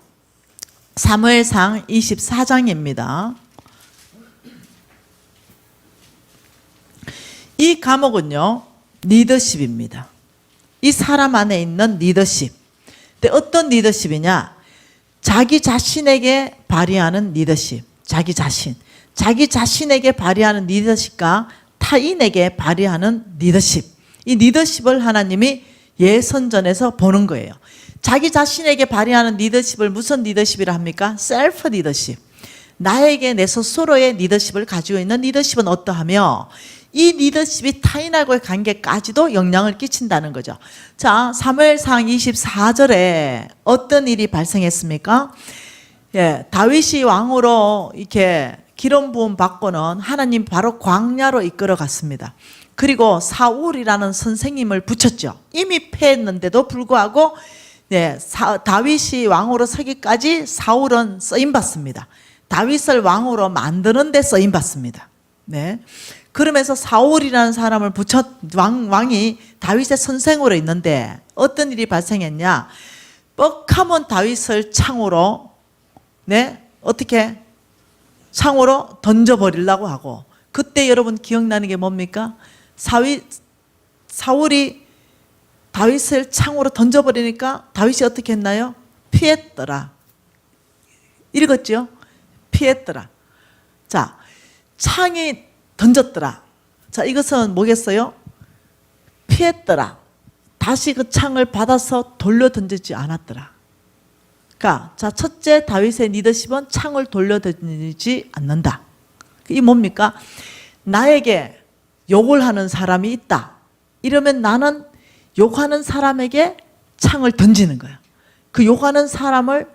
[SPEAKER 1] 사무엘상 24장입니다. 이 과목은요, 리더십입니다. 이 사람 안에 있는 리더십. 근데 어떤 리더십이냐? 자기 자신에게 발휘하는 리더십. 자기 자신에게 발휘하는 리더십과 타인에게 발휘하는 리더십. 이 리더십을 하나님이 예선전에서 보는 거예요. 자기 자신에게 발휘하는 리더십을 무슨 리더십이라 합니까? 셀프 리더십. 나에게 내 스스로의 리더십을 가지고 있는 리더십은 어떠하며 이 리더십이 타인하고의 관계까지도 영향을 끼친다는 거죠. 자, 사무엘상 24절에 어떤 일이 발생했습니까? 예, 다윗이 왕으로 이렇게 기름 부음 받고는 하나님 바로 광야로 이끌어 갔습니다. 그리고 사울이라는 선생님을 붙였죠. 이미 패했는데도 불구하고 네, 다윗이 왕으로 서기까지 사울은 쓰임 받습니다. 다윗을 왕으로 만드는 데 쓰임 받습니다. 네. 그러면서 사울이라는 사람을 왕이 다윗의 선생으로 있는데 어떤 일이 발생했냐? 뻑하면 다윗을 창으로 네, 어떻게 창으로 던져버리려고 하고, 그때 여러분 기억나는 게 뭡니까? 사울이 다윗을 창으로 던져버리니까 다윗이 어떻게 했나요? 피했더라. 읽었죠? 피했더라. 자, 창이 던졌더라. 자, 이것은 뭐겠어요? 피했더라. 다시 그 창을 받아서 돌려 던지지 않았더라. 그러니까 자, 첫째 다윗의 리더십은 창을 돌려 던지지 않는다. 이 뭡니까? 나에게 욕을 하는 사람이 있다. 이러면 나는 욕하는 사람에게 창을 던지는 거야. 그 욕하는 사람을,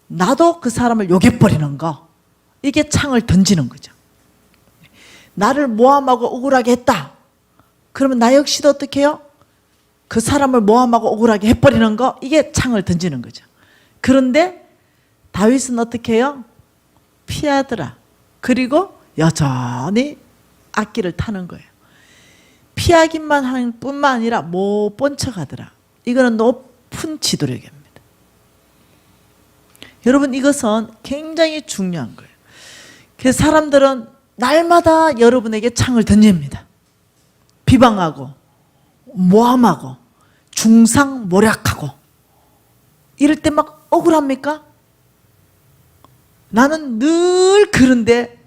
[SPEAKER 1] 나도 그 사람을 욕해버리는 거. 이게 창을 던지는 거죠. 나를 모함하고 억울하게 했다. 그러면 나 역시도 어떻게 해요? 그 사람을 모함하고 억울하게 해버리는 거. 이게 창을 던지는 거죠. 그런데 다윗은 어떻게 해요? 피하더라. 그리고 여전히 악기를 타는 거예요. 피하기만 하는 뿐만 아니라 못 본 척하더라. 이거는 높은 지도력입니다. 여러분, 이것은 굉장히 중요한 거예요. 그래서 사람들은 날마다 여러분에게 창을 던집니다. 비방하고 모함하고 중상모략하고. 이럴 때 막 억울합니까? 나는 늘 그런데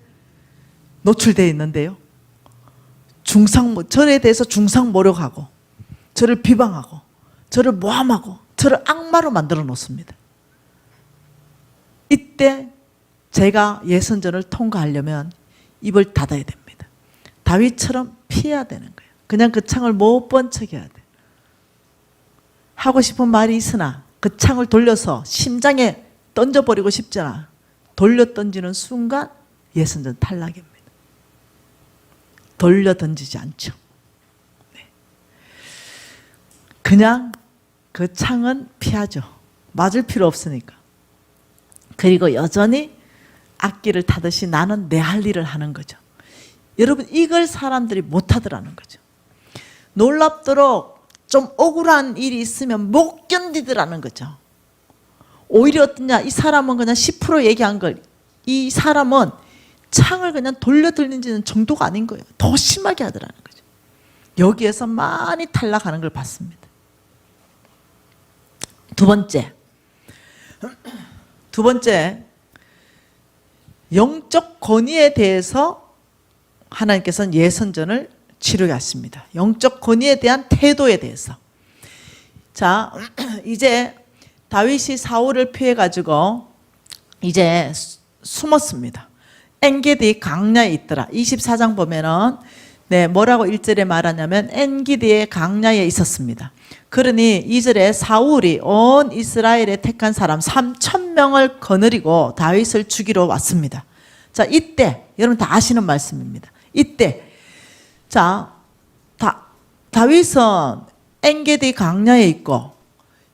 [SPEAKER 1] 노출되어 있는데요. 저에 대해서 중상모략하고, 저를 비방하고, 저를 모함하고, 저를 악마로 만들어 놓습니다. 이때 제가 예선전을 통과하려면 입을 닫아야 됩니다. 다윗처럼 피해야 되는 거예요. 그냥 그 창을 못 본 척해야 돼. 하고 싶은 말이 있으나 그 창을 돌려서 심장에 던져버리고 싶잖아. 돌려 던지는 순간 예선전 탈락입니다. 돌려 던지지 않죠. 네. 그냥 그 창은 피하죠. 맞을 필요 없으니까. 그리고 여전히 악기를 타듯이 나는 내 할 일을 하는 거죠. 여러분, 이걸 사람들이 못하더라는 거죠. 놀랍도록 좀 억울한 일이 있으면 못 견디더라는 거죠. 오히려 어떠냐, 이 사람은 그냥 10% 얘기한 걸, 이 사람은 창을 그냥 돌려 들리는 정도가 아닌 거예요. 더 심하게 하더라는 거죠. 여기에서 많이 탈락하는 걸 봤습니다. 두 번째, 영적 권위에 대해서 하나님께서는 예선전을 치르게 하십니다. 영적 권위에 대한 태도에 대해서. 자, 이제 다윗이 사울을 피해가지고 이제 숨었습니다. 엔게디 강야에 있더라. 24장 보면은 뭐라고 1절에 말하냐면 엔게디의 강야에 있었습니다. 그러니 2절에 사울이 온 이스라엘에 택한 사람 3,000명을 거느리고 다윗을 죽이러 왔습니다. 자, 이때 여러분 다 아시는 말씀입니다. 이때 자, 다윗은 엔게디 강야에 있고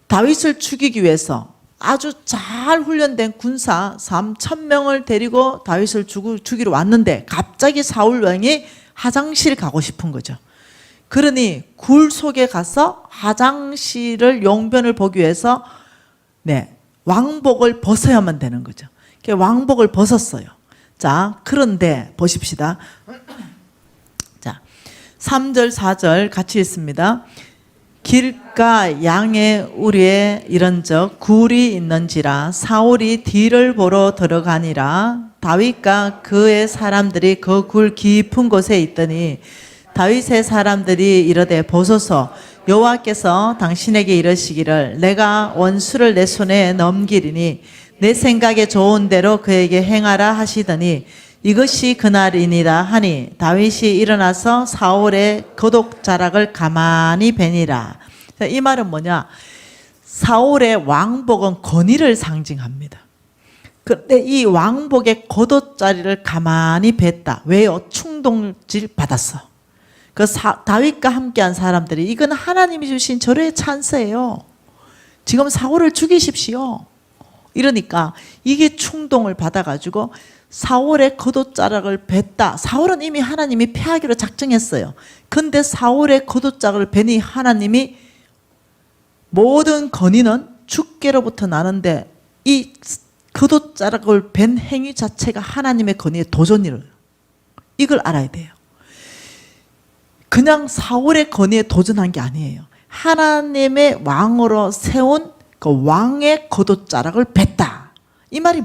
[SPEAKER 1] 다윗을 죽이기 위해서 아주 잘 훈련된 군사 3,000명을 데리고 다윗을 죽이러 왔는데 갑자기 사울 왕이 화장실 가고 싶은 거죠. 그러니 굴 속에 가서 화장실을 용변을 보기 위해서 왕복을 벗어야만 되는 거죠. 왕복을 벗었어요. 자, 그런데 보십시다. 자, 3절 4절 같이 읽습니다. 길가 양의 우리에 이런적 굴이 있는지라 사울이 뒤를 보러 들어가니라. 다윗과 그의 사람들이 그 굴 깊은 곳에 있더니 다윗의 사람들이 이르되 보소서 여호와께서 당신에게 이르시기를 내가 원수를 내 손에 넘기리니 내 생각에 좋은 대로 그에게 행하라 하시더니 이것이 그날이니라 하니 다윗이 일어나서 사울의 거독자락을 가만히 베니라. 이 말은 뭐냐? 사울의 왕복은 권위를 상징합니다. 그런데 이 왕복의 거독자리를 가만히 뱄다. 왜요? 충동질 받았어. 그 다윗과 함께한 사람들이 이건 하나님이 주신 절호의 찬스예요. 지금 사울을 죽이십시오. 이러니까 이게 충동을 받아가지고 사울의 겉옷자락을 뱉다. 사울은 이미 하나님이 패하기로 작정했어요. 근데 사울의 겉옷자락을 베니 하나님이 모든 권위는 주께로부터 나는데 이 겉옷자락을 벤 행위 자체가 하나님의 권위에 도전이래요. 이걸 알아야 돼요. 그냥 사울의 권위에 도전한 게 아니에요. 하나님의 왕으로 세운 그 왕의 겉옷자락을 뱉다. 이 말이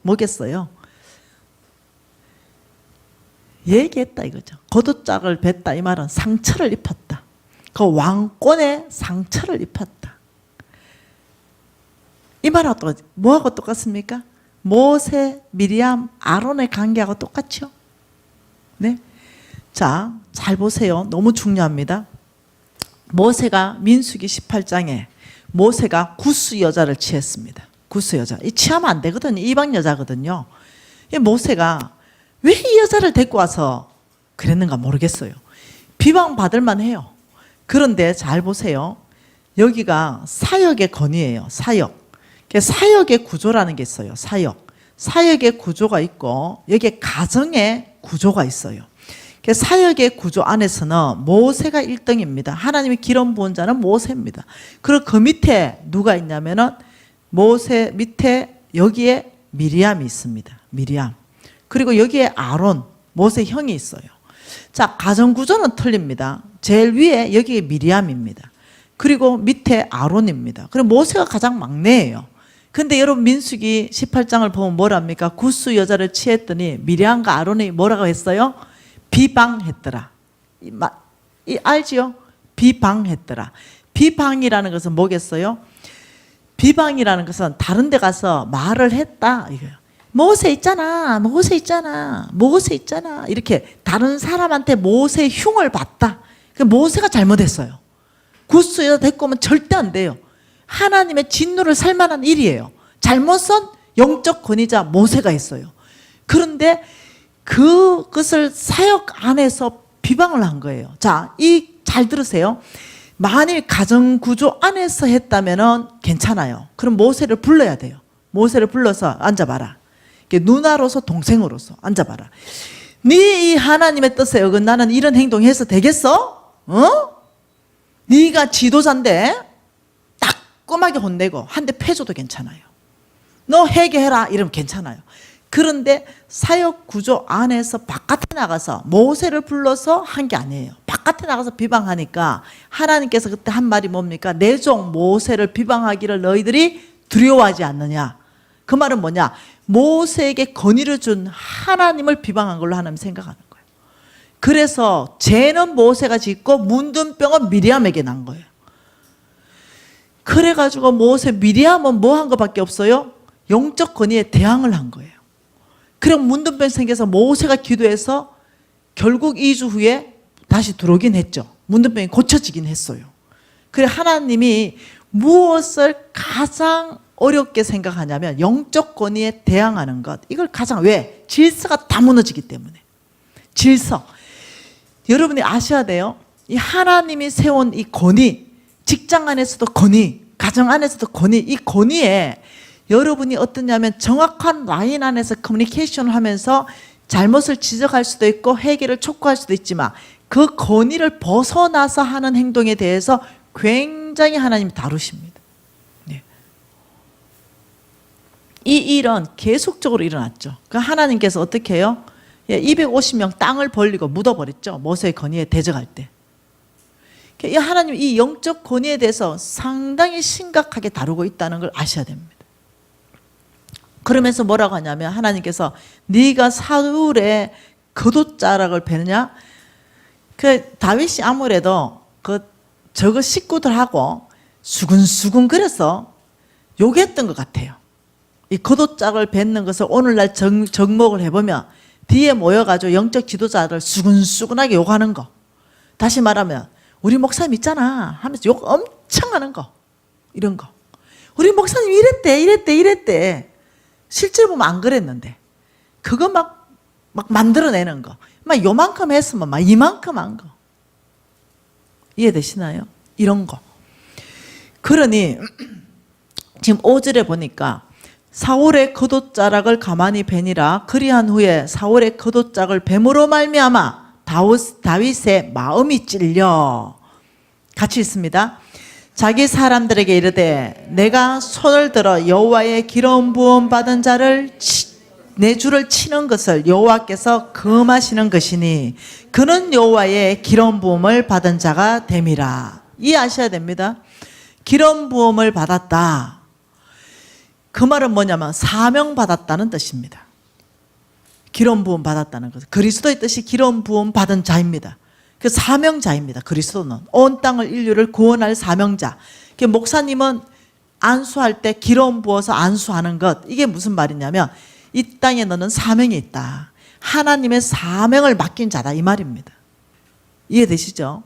[SPEAKER 1] 뭐겠어요? 얘기했다 이거죠. 겉옷자락을 뱉다 이 말은 상처를 입혔다. 그 왕권에 상처를 입혔다. 이 말하고 뭐하고 똑같습니까? 모세, 미리암, 아론의 관계하고 똑같죠? 네. 자, 잘 보세요. 너무 중요합니다. 모세가 민수기 18장에 모세가 구스 여자를 취했습니다. 구스 여자. 이 취하면 안 되거든요. 이방 여자거든요. 이 모세가 왜 이 여자를 데리고 와서 그랬는가 모르겠어요. 비방받을 만해요. 그런데 잘 보세요. 여기가 사역의 권위예요. 사역. 사역의 구조라는 게 있어요. 사역의 구조가 있고 여기에 가정의 구조가 있어요. 사역의 구조 안에서는 모세가 1등입니다. 하나님의 기름 부은 자는 모세입니다. 그리고 그 밑에 누가 있냐면은 모세 밑에 여기에 미리암이 있습니다. 미리암. 그리고 여기에 아론, 모세 형이 있어요. 자, 가정 구조는 틀립니다. 제일 위에 여기에 미리암입니다. 그리고 밑에 아론입니다. 그리고 모세가 가장 막내예요. 근데 여러분 민수기 18장을 보면 뭐랍니까? 구스 여자를 취했더니 미리암과 아론이 뭐라고 했어요? 비방했더라. 알지요? 비방했더라. 비방이라는 것은 뭐겠어요? 비방이라는 것은 다른 데 가서 말을 했다 이거예요. 모세 있잖아. 모세 있잖아. 모세 있잖아. 이렇게 다른 사람한테 모세의 흉을 봤다. 모세가 잘못했어요. 구스 여자 데리고 오면 절대 안 돼요. 하나님의 진노를 살 만한 일이에요. 잘못은 영적 권위자 모세가 했어요. 그런데 그것을 사역 안에서 비방을 한 거예요. 자, 잘 들으세요. 만일 가정구조 안에서 했다면 괜찮아요. 그럼 모세를 불러야 돼요. 모세를 불러서 앉아봐라. 누나로서 동생으로서 앉아봐라. 네 이 하나님의 뜻에 어긋나는 이런 행동해서 되겠어? 네가 지도자인데 따끔하게 혼내고 한 대 패줘도 괜찮아요. 너 회개해라 이러면 괜찮아요. 그런데 사역 구조 안에서 바깥에 나가서 모세를 불러서 한 게 아니에요. 바깥에 나가서 비방하니까 하나님께서 그때 한 말이 뭡니까? 내 종 모세를 비방하기를 너희들이 두려워하지 않느냐. 그 말은 뭐냐? 모세에게 권위를 준 하나님을 비방한 걸로 하나님 생각하는 거예요. 그래서 죄는 모세가 짓고 문둥병은 미리암에게 난 거예요. 그래가지고 모세 미리암은 뭐 한 것밖에 없어요? 영적 권위에 대항을 한 거예요. 그럼 문둥병 생겨서 모세가 기도해서 결국 2주 후에 다시 들어오긴 했죠. 문둥병이 고쳐지긴 했어요. 그래 하나님이 무엇을 가장 어렵게 생각하냐면 영적 권위에 대항하는 것. 이걸 가장 왜? 질서가 다 무너지기 때문에. 질서. 여러분이 아셔야 돼요. 이 하나님이 세운 이 권위, 직장 안에서도 권위, 가정 안에서도 권위, 이 권위에 여러분이 어떠냐면 정확한 라인 안에서 커뮤니케이션을 하면서 잘못을 지적할 수도 있고 회개를 촉구할 수도 있지만 그 권위를 벗어나서 하는 행동에 대해서 굉장히 하나님이 다루십니다. 네. 이 일은 계속적으로 일어났죠. 그 하나님께서 어떻게 해요? 250명 땅을 벌리고 묻어버렸죠. 모세의 권위에 대적할 때. 이 하나님 이 영적 권위에 대해서 상당히 심각하게 다루고 있다는 걸 아셔야 됩니다. 그러면서 뭐라고 하냐면 하나님께서 네가 사울의 겉옷자락을 베느냐? 그 다윗이 아무래도 저거 식구들하고 수근수근 그래서 욕했던 것 같아요. 이 겉옷자락을 뱉는 것을 오늘날 정목을 해보면 뒤에 모여가지고 영적 지도자들 수근수근하게 욕하는 거. 다시 말하면 우리 목사님 있잖아 하면서 욕 엄청 하는 거. 이런 거. 우리 목사님 이랬대. 실제로 보면 안 그랬는데 그거 막 만들어내는 거. 막 요만큼 했으면 막 이만큼 한 거. 이해되시나요? 이런 거. 그러니 지금 5절에 보니까 사울의 겉옷자락을 가만히 베니라. 그리한 후에 사울의 겉옷자락을 뱀으로 말미암아 다윗의 마음이 찔려. 같이 있습니다. 자기 사람들에게 이르되 내가 손을 들어 여호와의 기름 부음 받은 자를 내 주를 치는 것을 여호와께서 금하시는 것이니 그는 여호와의 기름 부음을 받은 자가 됨이라. 이해하셔야 됩니다. 기름 부음을 받았다. 그 말은 뭐냐면 사명 받았다는 뜻입니다. 기름 부음 받았다는 것. 그리스도의 뜻이 기름 부음 받은 자입니다. 그 사명자입니다. 그리스도는 온 땅을 인류를 구원할 사명자. 목사님은 안수할 때 기름 부어서 안수하는 것. 이게 무슨 말이냐면 이 땅에 너는 사명이 있다. 하나님의 사명을 맡긴 자다 이 말입니다. 이해되시죠?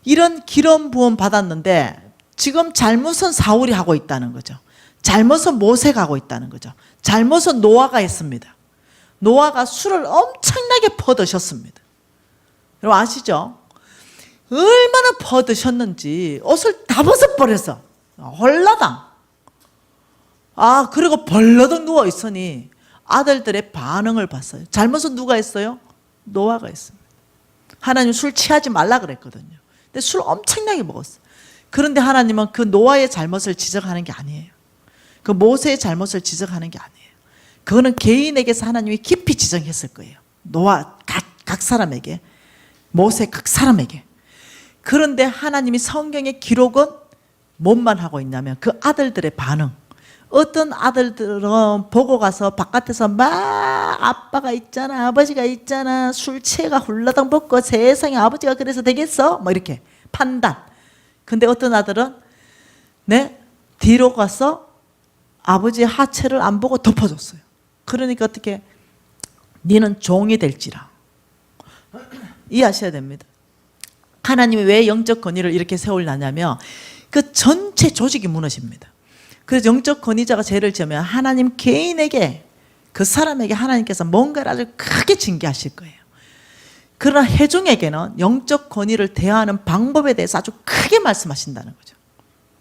[SPEAKER 1] 이런 기름 부음 받았는데 지금 잘못은 사울이 하고 있다는 거죠. 잘못은 모세가 하고 있다는 거죠. 잘못은 노아가 했습니다. 노아가 술을 엄청나게 퍼드셨습니다. 여러분 아시죠? 얼마나 퍼드셨는지 옷을 다 벗어버려서 홀라당. 그리고 벌러덩 누워있으니 아들들의 반응을 봤어요. 잘못은 누가 했어요? 노아가 했습니다. 하나님 술 취하지 말라 그랬거든요. 근데 술 엄청나게 먹었어요. 그런데 하나님은 그 노아의 잘못을 지적하는 게 아니에요. 그 모세의 잘못을 지적하는 게 아니에요. 그거는 개인에게서 하나님이 깊이 지적했을 거예요. 노아 각 사람에게, 모세 각 사람에게. 그런데 하나님이 성경의 기록은 뭔만 하고 있냐면 그 아들들의 반응. 어떤 아들들은 보고 가서 바깥에서 막 아빠가 있잖아, 아버지가 있잖아, 술 취해가 훌라당 벗고 세상에 아버지가 그래서 되겠어? 뭐 이렇게 판단. 근데 어떤 아들은 뒤로 가서 아버지의 하체를 안 보고 덮어줬어요. 그러니까 어떻게? 니는 종이 될지라. 이해하셔야 됩니다. 하나님이 왜 영적 권위를 이렇게 세우려냐면 그 전체 조직이 무너집니다. 그래서 영적 권위자가 죄를 지으면 하나님 개인에게 그 사람에게 하나님께서 뭔가를 아주 크게 징계하실 거예요. 그러나 회중에게는 영적 권위를 대하는 방법에 대해서 아주 크게 말씀하신다는 거죠.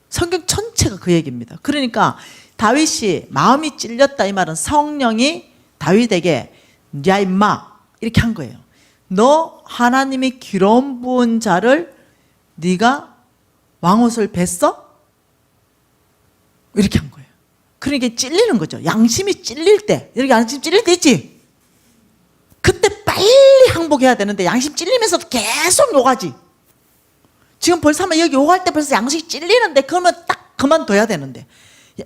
[SPEAKER 1] 성경 전체가 그 얘기입니다. 그러니까 다윗이 마음이 찔렸다 이 말은 성령이 다윗에게 야 임마 이렇게 한 거예요. 너 하나님이 기름 부은 자를 네가 왕옷을 뱄어? 이렇게 한 거예요. 그러니까 찔리는 거죠. 양심이 찔릴 때, 이렇게 양심 찔릴 때 있지? 그때 빨리 항복해야 되는데 양심 찔리면서 계속 욕하지. 지금 벌써 하면 여기 욕할 때 벌써 양심이 찔리는데 그러면 딱 그만둬야 되는데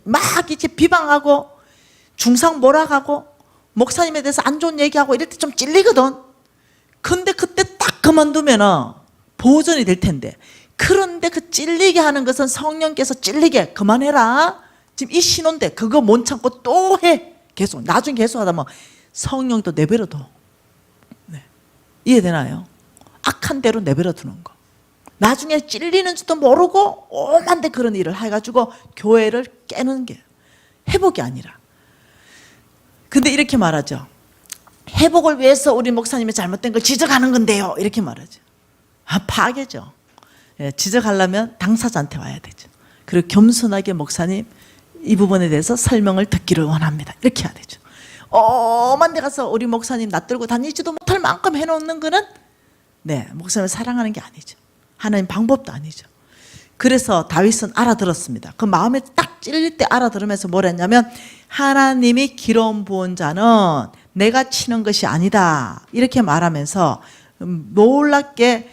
[SPEAKER 1] 막 이렇게 비방하고 중상 몰아가고 목사님에 대해서 안 좋은 얘기하고 이럴 때 좀 찔리거든. 근데 그때 딱 그만두면 보존이 될 텐데 그런데 그 찔리게 하는 것은 성령께서 찔리게 그만해라. 지금 이 신호인데 그거 못 참고 또 해. 계속 나중에 계속하다 뭐 성령도 내버려둬. 네. 이해되나요? 악한 대로 내버려두는 거. 나중에 찔리는지도 모르고 오만데 그런 일을 해가지고 교회를 깨는 게 회복이 아니라. 근데 이렇게 말하죠. 회복을 위해서 우리 목사님이 잘못된 걸 지적하는 건데요. 이렇게 말하죠. 파괴죠. 예, 지적하려면 당사자한테 와야 되죠. 그리고 겸손하게 목사님 이 부분에 대해서 설명을 듣기를 원합니다. 이렇게 해야 되죠. 오만 데 가서 우리 목사님 낯들고 다니지도 못할 만큼 해놓는 거는 목사님을 사랑하는 게 아니죠. 하나님 방법도 아니죠. 그래서 다윗은 알아들었습니다. 그 마음에 딱 찔릴 때 알아들으면서 뭘 했냐면 하나님이 기름 부은 자는 내가 치는 것이 아니다. 이렇게 말하면서 놀랍게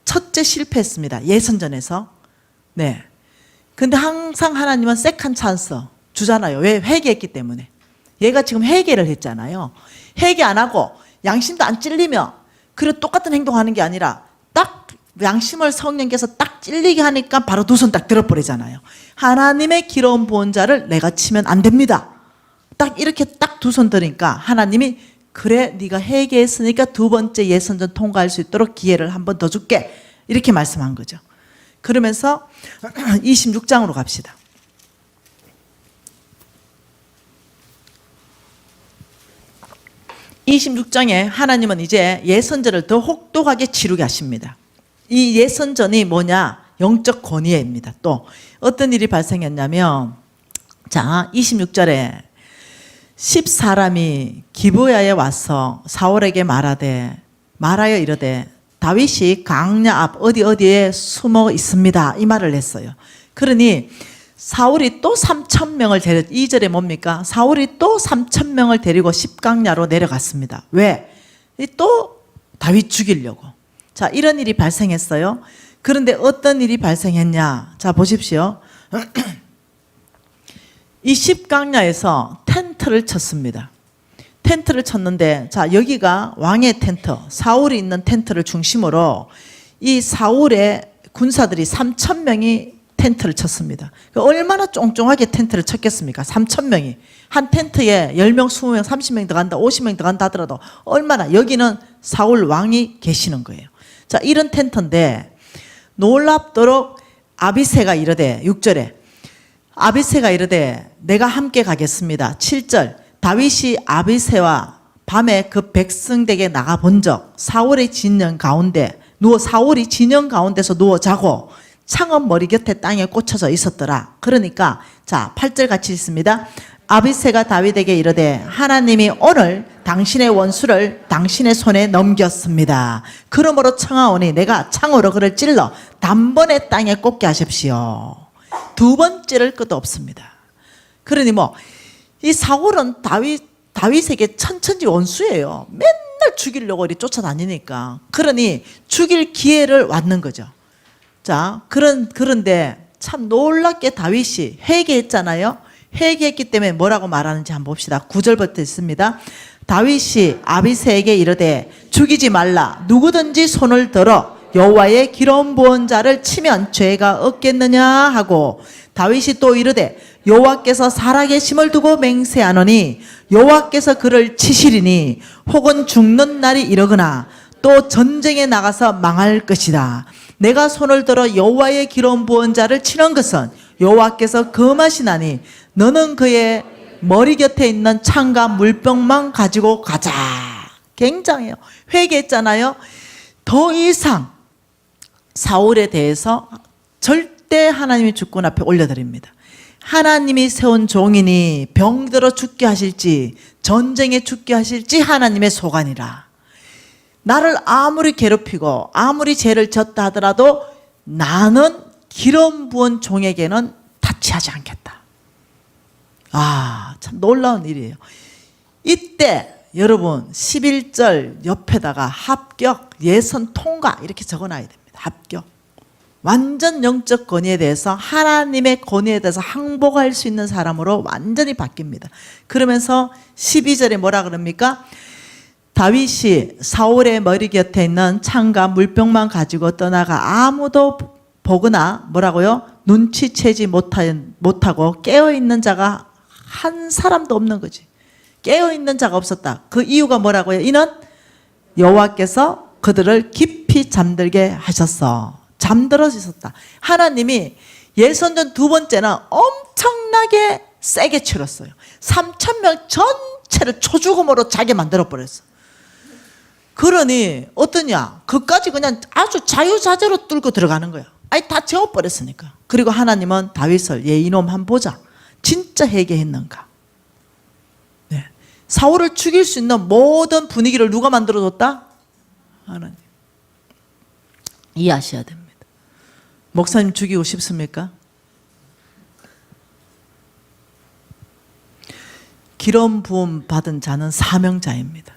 [SPEAKER 1] 첫째 실패했습니다. 예선전에서. 근데 항상 하나님은 세컨 찬스 주잖아요. 왜? 회개했기 때문에. 얘가 지금 회개를 했잖아요. 회개 안 하고 양심도 안 찔리며 그리고 똑같은 행동하는 게 아니라 딱 양심을 성령께서 딱 찔리게 하니까 바로 두 손 딱 들어버리잖아요. 하나님의 기름 부은 자를 내가 치면 안 됩니다. 딱 이렇게 딱 두 손 드니까 하나님이 그래 네가 회개했으니까 두 번째 예선전 통과할 수 있도록 기회를 한 번 더 줄게. 이렇게 말씀한 거죠. 그러면서 26장으로 갑시다. 26장에 하나님은 이제 예선전을 더 혹독하게 치르게 하십니다. 이 예선전이 뭐냐? 영적 권위입니다. 또 어떤 일이 발생했냐면 자 26절에 10사람이 기브야에 와서 사울에게 말하여 이르되 다윗이 광야 앞 어디에 숨어 있습니다. 이 말을 했어요. 그러니 사울이 또 3,000명을 2절에 뭡니까? 사울이 또 3,000명을 데리고 십강야로 내려갔습니다. 왜? 또 다윗 죽이려고. 자, 이런 일이 발생했어요. 그런데 어떤 일이 발생했냐? 자, 보십시오. 이 십강야에서 텐트를 쳤습니다. 텐트를 쳤는데, 자, 여기가 왕의 텐트, 사울이 있는 텐트를 중심으로 이 사울의 군사들이 3,000명이 텐트를 쳤습니다. 얼마나 쫑쫑하게 텐트를 쳤겠습니까? 3,000명이. 한 텐트에 10명, 20명, 30명 들어간다, 50명 들어간다 하더라도 얼마나, 여기는 사울 왕이 계시는 거예요. 자, 이런 텐트인데 놀랍도록 아비새가 이르되, 6절에 아비새가 이르되 내가 함께 가겠습니다. 7절 다윗이 아비새와 밤에 그 백성에게 나가 본적 사울이 진영 가운데서 누워 자고 창은 머리 곁에 땅에 꽂혀져 있었더라. 그러니까 자, 8절 같이 있습니다. 아비새가 다윗에게 이르되 하나님이 오늘 당신의 원수를 당신의 손에 넘겼습니다. 그러므로 청하오니 내가 창으로 그를 찔러 단번에 땅에 꽂게 하십시오. 두 번째를 것도 없습니다. 그러니 이 사울은 다윗에게 천천지 원수예요. 맨날 죽이려고 이리 쫓아다니니까. 그러니 죽일 기회를 왔는 거죠. 자, 그런데 참 놀랍게 다윗이 회개했잖아요. 회개했기 때문에 뭐라고 말하는지 한번 봅시다. 9절부터 있습니다. 다윗이 아비새에게 이르되 죽이지 말라. 누구든지 손을 들어 여호와의 기름 부은 자를 치면 죄가 없겠느냐 하고 다윗이 또 이르되 여호와께서 살아계심을 두고 맹세하노니 여호와께서 그를 치시리니 혹은 죽는 날이 이르거나 또 전쟁에 나가서 망할 것이다. 내가 손을 들어 여호와의 기름 부은 자를 치는 것은 여호와께서 금하시나니 너는 그의 머리 곁에 있는 창과 물병만 가지고 가자. 굉장해요. 회개했잖아요. 더 이상 사울에 대해서 절대 하나님이 주권 앞에 올려드립니다. 하나님이 세운 종이니 병들어 죽게 하실지 전쟁에 죽게 하실지 하나님의 소관이라. 나를 아무리 괴롭히고 아무리 죄를 졌다 하더라도 나는 기름 부은 종에게는 타치하지 않겠다. 아, 참 놀라운 일이에요. 이때 여러분 11절 옆에다가 합격, 예선 통과 이렇게 적어놔야 됩니다. 합격. 완전 영적 권위에 대해서 하나님의 권위에 대해서 항복할 수 있는 사람으로 완전히 바뀝니다. 그러면서 12절에 뭐라 그럽니까? 다윗이 사울의 머리 곁에 있는 창과 물병만 가지고 떠나가 아무도 보거나 뭐라고요? 눈치채지 못하고 깨어있는 자가 한 사람도 없는 거지. 깨어있는 자가 없었다. 그 이유가 뭐라고요? 이는 여호와께서 그들을 깊이 잠들게 하셨어. 잠들어 있었다. 하나님이 예선전 두 번째는 엄청나게 세게 치렀어요. 3,000명 전체를 초죽음으로 자게 만들어버렸어. 그러니 어떠냐? 그까지 그냥 아주 자유자재로 뚫고 들어가는 거야. 아니 다 재워버렸으니까. 그리고 하나님은 다윗을 얘 이놈 한번 보자. 진짜 회개했는가? 네. 사울을 죽일 수 있는 모든 분위기를 누가 만들어줬다? 하나님. 이해하셔야 됩니다. 목사님 죽이고 싶습니까? 기름 부음 받은 자는 사명자입니다.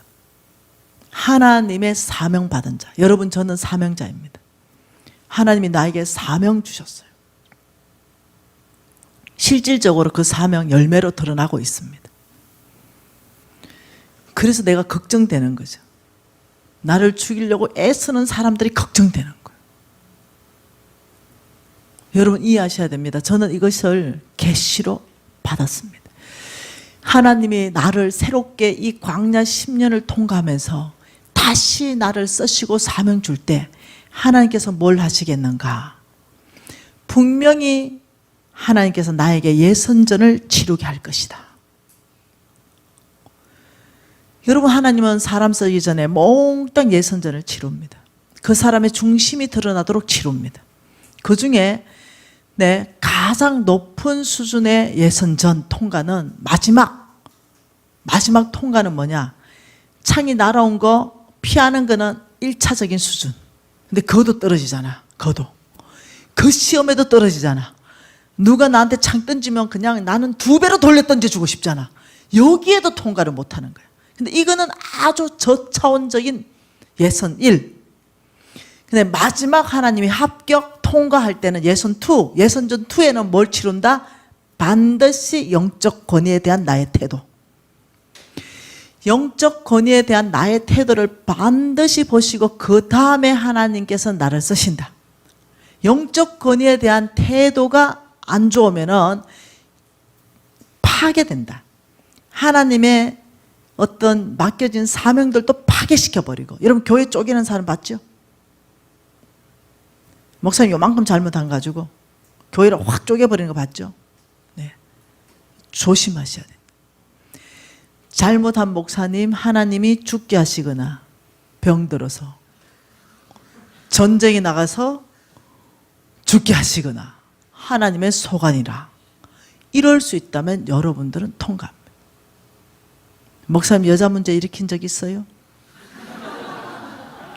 [SPEAKER 1] 하나님의 사명 받은 자. 여러분 저는 사명자입니다. 하나님이 나에게 사명 주셨어요. 실질적으로 그 사명 열매로 드러나고 있습니다. 그래서 내가 걱정되는 거죠. 나를 죽이려고 애쓰는 사람들이 걱정되는 거예요. 여러분 이해하셔야 됩니다. 저는 이것을 계시로 받았습니다. 하나님이 나를 새롭게 이 광야 10년을 통과하면서 다시 나를 쓰시고 사명 줄 때 하나님께서 뭘 하시겠는가? 분명히 하나님께서 나에게 예선전을 치르게 할 것이다. 여러분 하나님은 사람 쓰기 전에 몽땅 예선전을 치릅니다. 그 사람의 중심이 드러나도록 치릅니다. 그 중에 가장 높은 수준의 예선전 통과는 마지막 통과는 뭐냐? 창이 날아온 거 피하는 거는 1차적인 수준. 근데 그것도 떨어지잖아. 그것도. 그 시험에도 떨어지잖아. 누가 나한테 창 던지면 그냥 나는 2배로 돌려 던져주고 싶잖아. 여기에도 통과를 못하는 거야. 근데 이거는 아주 저차원적인 예선 1. 근데 마지막 하나님이 합격 통과할 때는 예선 2, 예선전 2에는 뭘 치룬다? 반드시 영적 권위에 대한 나의 태도. 영적 권위에 대한 나의 태도를 반드시 보시고 그 다음에 하나님께서 나를 쓰신다. 영적 권위에 대한 태도가 안 좋으면은 파괴된다. 하나님의 어떤 맡겨진 사명들도 파괴시켜버리고. 여러분 교회 쪼개는 사람 봤죠? 목사님 요만큼 잘못한 가지고 교회를 확 쪼개버리는 거 봤죠? 네. 조심하셔야 돼요. 잘못한 목사님 하나님이 죽게 하시거나 병들어서 전쟁에 나가서 죽게 하시거나 하나님의 소관이라 이럴 수 있다면 여러분들은 통과합니다. 목사님 여자 문제 일으킨 적 있어요?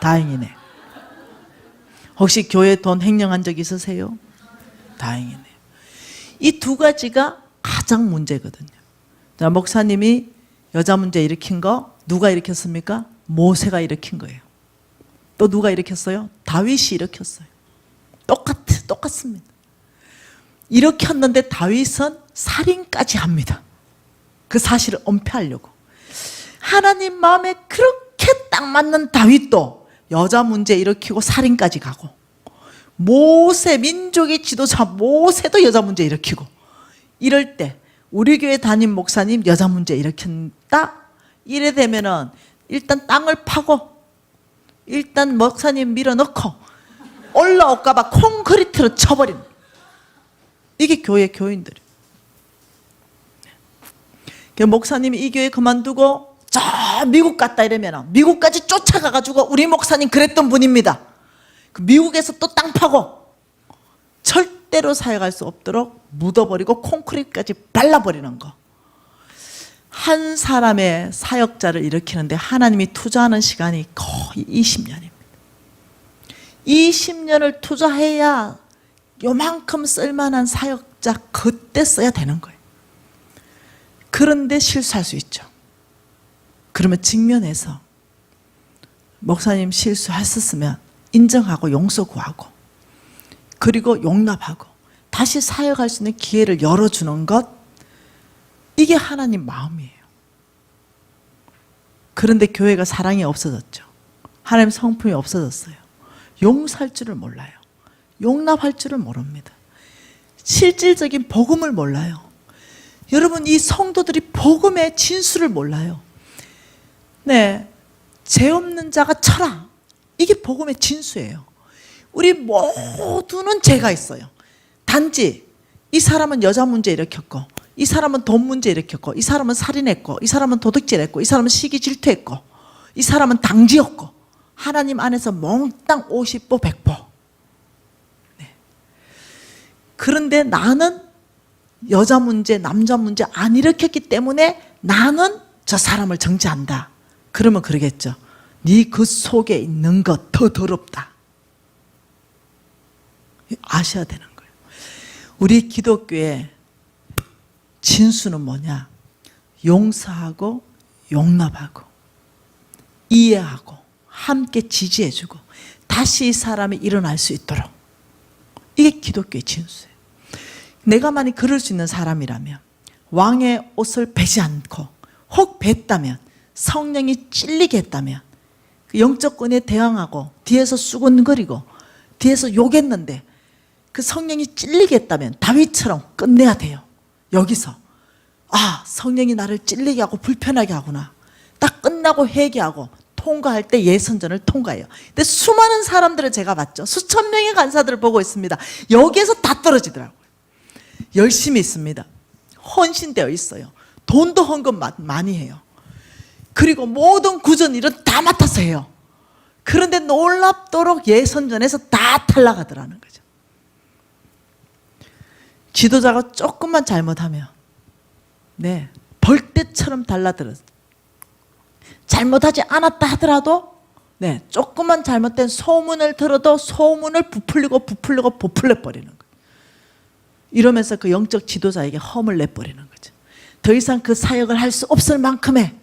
[SPEAKER 1] 다행이네. 혹시 교회 돈 횡령한 적 있으세요? 다행이네. 이 2가지가 가장 문제거든요. 목사님이 여자 문제 일으킨 거 누가 일으켰습니까? 모세가 일으킨 거예요. 또 누가 일으켰어요? 다윗이 일으켰어요. 똑같습니다. 일으켰는데 다윗은 살인까지 합니다. 그 사실을 은폐하려고. 하나님 마음에 그렇게 딱 맞는 다윗도 여자 문제 일으키고 살인까지 가고, 모세 민족의 지도자 모세도 여자 문제 일으키고, 이럴 때 우리 교회 담임 목사님 여자 문제 일으킨다? 이래 되면은 일단 땅을 파고 일단 목사님 밀어넣고 올라올까 봐 콘크리트로 쳐버리는, 이게 교회 교인들이에요. 목사님이 이 교회 그만두고 저 미국 갔다 이러면 미국까지 쫓아가가지고 우리 목사님 그랬던 분입니다. 미국에서 또 땅 파고 절대로 사역할 수 없도록 묻어버리고 콘크리트까지 발라버리는 거. 한 사람의 사역자를 일으키는데 하나님이 투자하는 시간이 거의 20년입니다. 20년을 투자해야 요만큼 쓸만한 사역자 그때 써야 되는 거예요. 그런데 실수할 수 있죠. 그러면 직면해서 목사님 실수했었으면 인정하고 용서 구하고 그리고 용납하고 다시 사역할 수 있는 기회를 열어주는 것, 이게 하나님 마음이에요. 그런데 교회가 사랑이 없어졌죠. 하나님 성품이 없어졌어요. 용서할 줄을 몰라요. 용납할 줄을 모릅니다. 실질적인 복음을 몰라요. 여러분, 이 성도들이 복음의 진수를 몰라요. 네, 죄 없는 자가 쳐라. 이게 복음의 진수예요. 우리 모두는 죄가 있어요. 단지 이 사람은 여자 문제 일으켰고, 이 사람은 돈 문제 일으켰고, 이 사람은 살인했고, 이 사람은 도둑질했고, 이 사람은 시기 질투했고, 이 사람은 당지였고, 하나님 안에서 몽땅 50보 100보. 네. 그런데 나는 여자 문제, 남자 문제 안 일으켰기 때문에 나는 저 사람을 정죄한다. 그러면 그러겠죠. 네 그 속에 있는 것 더 더럽다. 아셔야 되는 거예요. 우리 기독교의 진수는 뭐냐? 용서하고 용납하고 이해하고 함께 지지해주고 다시 이 사람이 일어날 수 있도록, 이게 기독교의 진수예요. 내가 만약 그럴 수 있는 사람이라면, 왕의 옷을 베지 않고 혹 뱄다면, 성령이 찔리게 했다면, 영적권에 대항하고 뒤에서 수군거리고 뒤에서 욕했는데 그 성령이 찔리게 했다면 다윗처럼 끝내야 돼요. 여기서 아, 성령이 나를 찔리게 하고 불편하게 하구나. 딱 끝나고 회개하고 통과할 때 예선전을 통과해요. 근데 수많은 사람들을 제가 봤죠. 수천 명의 간사들을 보고 있습니다. 여기에서 다 떨어지더라고요. 열심히 있습니다. 헌신되어 있어요. 돈도 헌금 많이 해요. 그리고 모든 구전 일은 다 맡아서 해요. 그런데 놀랍도록 예선전에서 다 탈락하더라는 거죠. 지도자가 조금만 잘못하면 벌떼처럼 달라들어요. 잘못하지 않았다 하더라도 네, 조금만 잘못된 소문을 들어도 소문을 부풀려 버리는 거예요. 이러면서 그 영적 지도자에게 험을 내버리는 거죠. 더 이상 그 사역을 할 수 없을 만큼의,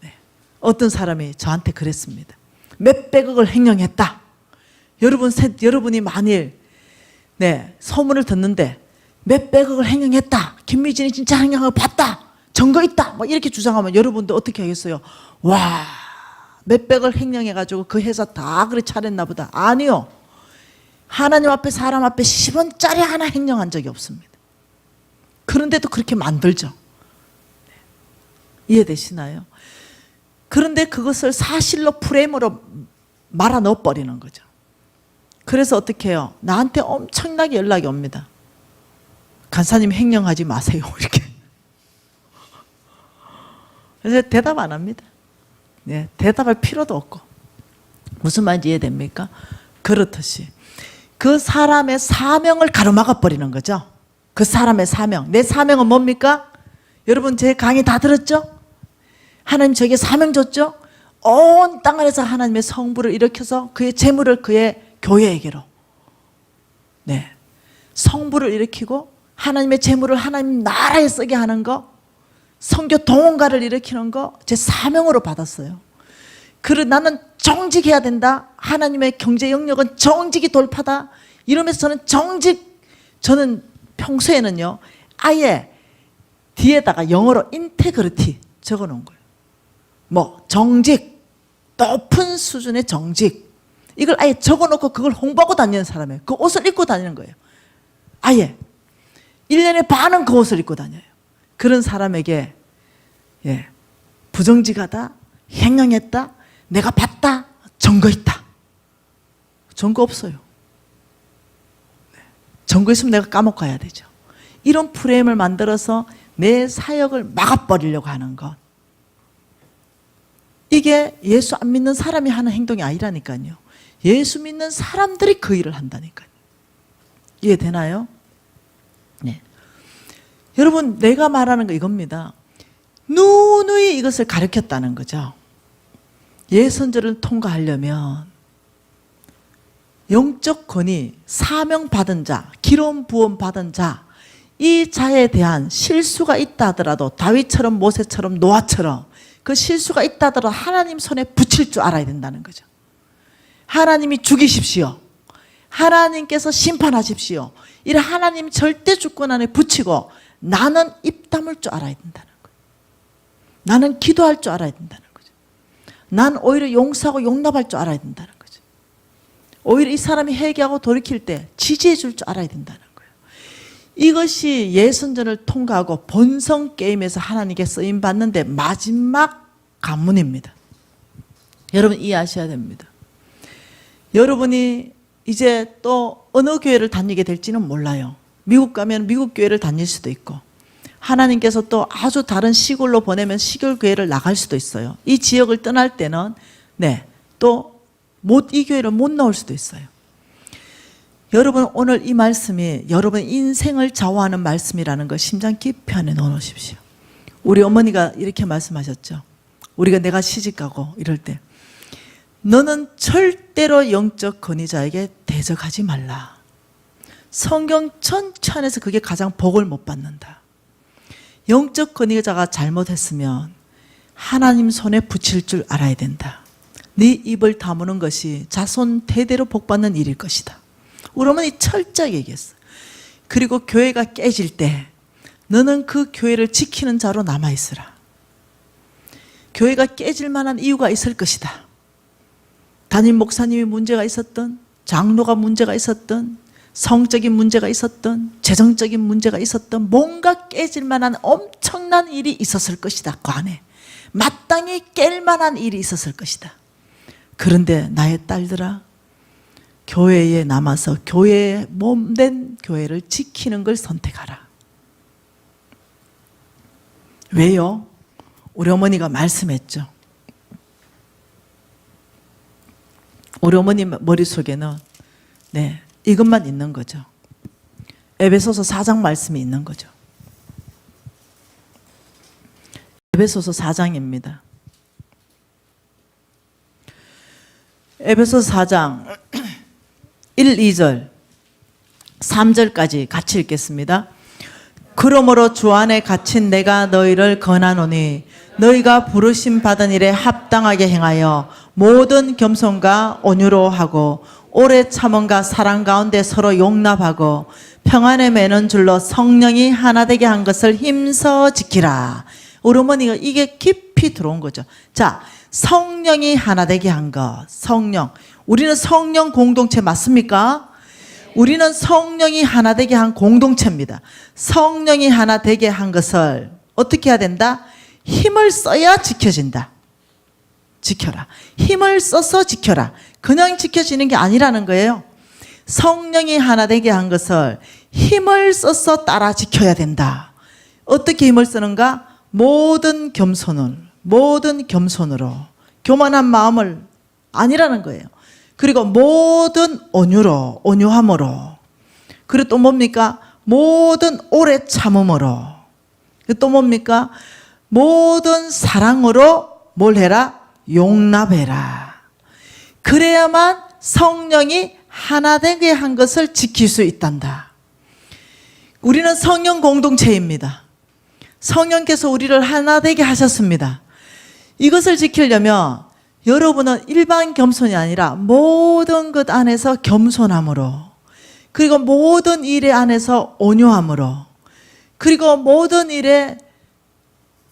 [SPEAKER 1] 네, 어떤 사람이 저한테 그랬습니다. 몇백억을 횡령했다. 여러분이 만일, 네, 소문을 듣는데 몇백억을 횡령했다. 김미진이 진짜 횡령을 봤다. 증거 있다. 뭐 이렇게 주장하면 여러분도 어떻게 하겠어요? 와, 몇백을 횡령해가지고 그 회사 다 그래 차렸나 보다. 아니요. 하나님 앞에 사람 앞에 10원짜리 하나 횡령한 적이 없습니다. 그런데도 그렇게 만들죠. 이해되시나요? 그런데 그것을 사실로 프레임으로 말아 넣어버리는 거죠. 그래서 어떻게 해요? 나한테 엄청나게 연락이 옵니다. 간사님 횡령하지 마세요. 이렇게. 그래서 대답 안 합니다. 네, 대답할 필요도 없고. 무슨 말인지 이해됩니까? 그렇듯이 그 사람의 사명을 가로막아 버리는 거죠. 그 사람의 사명. 내 사명은 뭡니까? 여러분 제 강의 다 들었죠? 하나님 저에게 사명 줬죠? 온 땅 안에서 하나님의 성부를 일으켜서 그의 재물을 그의 교회에게로, 네, 성부를 일으키고 하나님의 재물을 하나님 나라에 쓰게 하는 거, 선교 동원가를 일으키는 거 제 사명으로 받았어요. 그리고 나는 정직해야 된다. 하나님의 경제 영역은 정직이 돌파다. 이러면서 저는 평소에는요, 아예 뒤에다가 영어로 인테그리티 적어 놓은 거예요. 뭐 정직, 높은 수준의 정직, 이걸 아예 적어 놓고 그걸 홍보하고 다니는 사람이에요. 그 옷을 입고 다니는 거예요. 아예 1년에 반은 그 옷을 입고 다녀요. 그런 사람에게, 예, 부정직하다, 횡령했다, 내가 봤다, 증거 있다. 증거 없어요. 증거 있으면 내가 까먹어야 되죠. 이런 프레임을 만들어서 내 사역을 막아버리려고 하는 것, 이게 예수 안 믿는 사람이 하는 행동이 아니라니까요. 예수 믿는 사람들이 그 일을 한다니까요. 이해되나요? 네. 여러분, 내가 말하는 거 이겁니다. 누누이 이것을 가르쳤다는 거죠. 예선절을 통과하려면 영적 권위, 사명 받은 자, 기름 부음 받은 자, 이 자에 대한 실수가 있다 하더라도 다윗처럼 모세처럼 노아처럼 그 실수가 있다 하더라도 하나님 손에 붙일 줄 알아야 된다는 거죠. 하나님이 죽이십시오. 하나님께서 심판하십시오. 이런 하나님 절대 주권 안에 붙이고 나는 입 다물 줄 알아야 된다는 거예요. 나는 기도할 줄 알아야 된다는 거죠. 난 오히려 용서하고 용납할 줄 알아야 된다는 거죠. 오히려 이 사람이 회개하고 돌이킬 때 지지해 줄 줄 알아야 된다는 거예요. 이것이 예선전을 통과하고 본성 게임에서 하나님께 쓰임 받는데 마지막 관문입니다. 여러분 이해하셔야 됩니다. 여러분이 이제 또 어느 교회를 다니게 될지는 몰라요. 미국 가면 미국 교회를 다닐 수도 있고, 하나님께서 또 아주 다른 시골로 보내면 시골 교회를 나갈 수도 있어요. 이 지역을 떠날 때는, 네, 또 이 교회를 못 나올 수도 있어요. 여러분 오늘 이 말씀이 여러분 인생을 좌우하는 말씀이라는 걸 심장 깊이 안에 넣어놓으십시오. 우리 어머니가 이렇게 말씀하셨죠. 우리가 내가 시집가고 이럴 때, 너는 절대로 영적 권위자에게 대적하지 말라. 성경 전체 안에서 그게 가장 복을 못 받는다. 영적 권위자가 잘못했으면 하나님 손에 붙일 줄 알아야 된다. 네 입을 다무는 것이 자손 대대로 복받는 일일 것이다. 우리 어머니 철저하게 얘기했어요. 그리고 교회가 깨질 때 너는 그 교회를 지키는 자로 남아있으라. 교회가 깨질 만한 이유가 있을 것이다. 담임 목사님이 문제가 있었던, 장로가 문제가 있었던, 성적인 문제가 있었던, 재정적인 문제가 있었던, 뭔가 깨질 만한 엄청난 일이 있었을 것이다. 그 안에 마땅히 깰 만한 일이 있었을 것이다. 그런데 나의 딸들아, 교회에 남아서 교회에 몸된 교회를 지키는 걸 선택하라. 왜요? 우리 어머니가 말씀했죠. 우리 어머니 머릿속에는, 네, 이것만 있는 거죠. 에베소서 4장 말씀이 있는 거죠. 에베소서 4장입니다. 에베소서 4장 1, 2절 3절까지 같이 읽겠습니다. 그러므로 주 안에 갇힌 내가 너희를 권하노니 너희가 부르심 받은 일에 합당하게 행하여 모든 겸손과 온유로 하고 오래 참음과 사랑 가운데 서로 용납하고 평안에 매는 줄로 성령이 하나 되게 한 것을 힘써 지키라. 우리 어머니가 이게 깊이 들어온 거죠. 자, 성령이 하나 되게 한 것. 성령. 우리는 성령 공동체 맞습니까? 우리는 성령이 하나 되게 한 공동체입니다. 성령이 하나 되게 한 것을 어떻게 해야 된다? 힘을 써야 지켜진다. 지켜라. 힘을 써서 지켜라. 그냥 지켜지는 게 아니라는 거예요. 성령이 하나 되게 한 것을 힘을 써서 따라 지켜야 된다. 어떻게 힘을 쓰는가? 모든 겸손으로 교만한 마음을 아니라는 거예요. 그리고 모든 온유로, 온유함으로. 그리고 또 뭡니까? 모든 오래 참음으로. 또 뭡니까? 모든 사랑으로 뭘 해라? 용납해라. 그래야만 성령이 하나 되게 한 것을 지킬 수 있단다. 우리는 성령 공동체입니다. 성령께서 우리를 하나 되게 하셨습니다. 이것을 지키려면 여러분은 일반 겸손이 아니라 모든 것 안에서 겸손함으로, 그리고 모든 일에 안에서 온유함으로, 그리고 모든 일에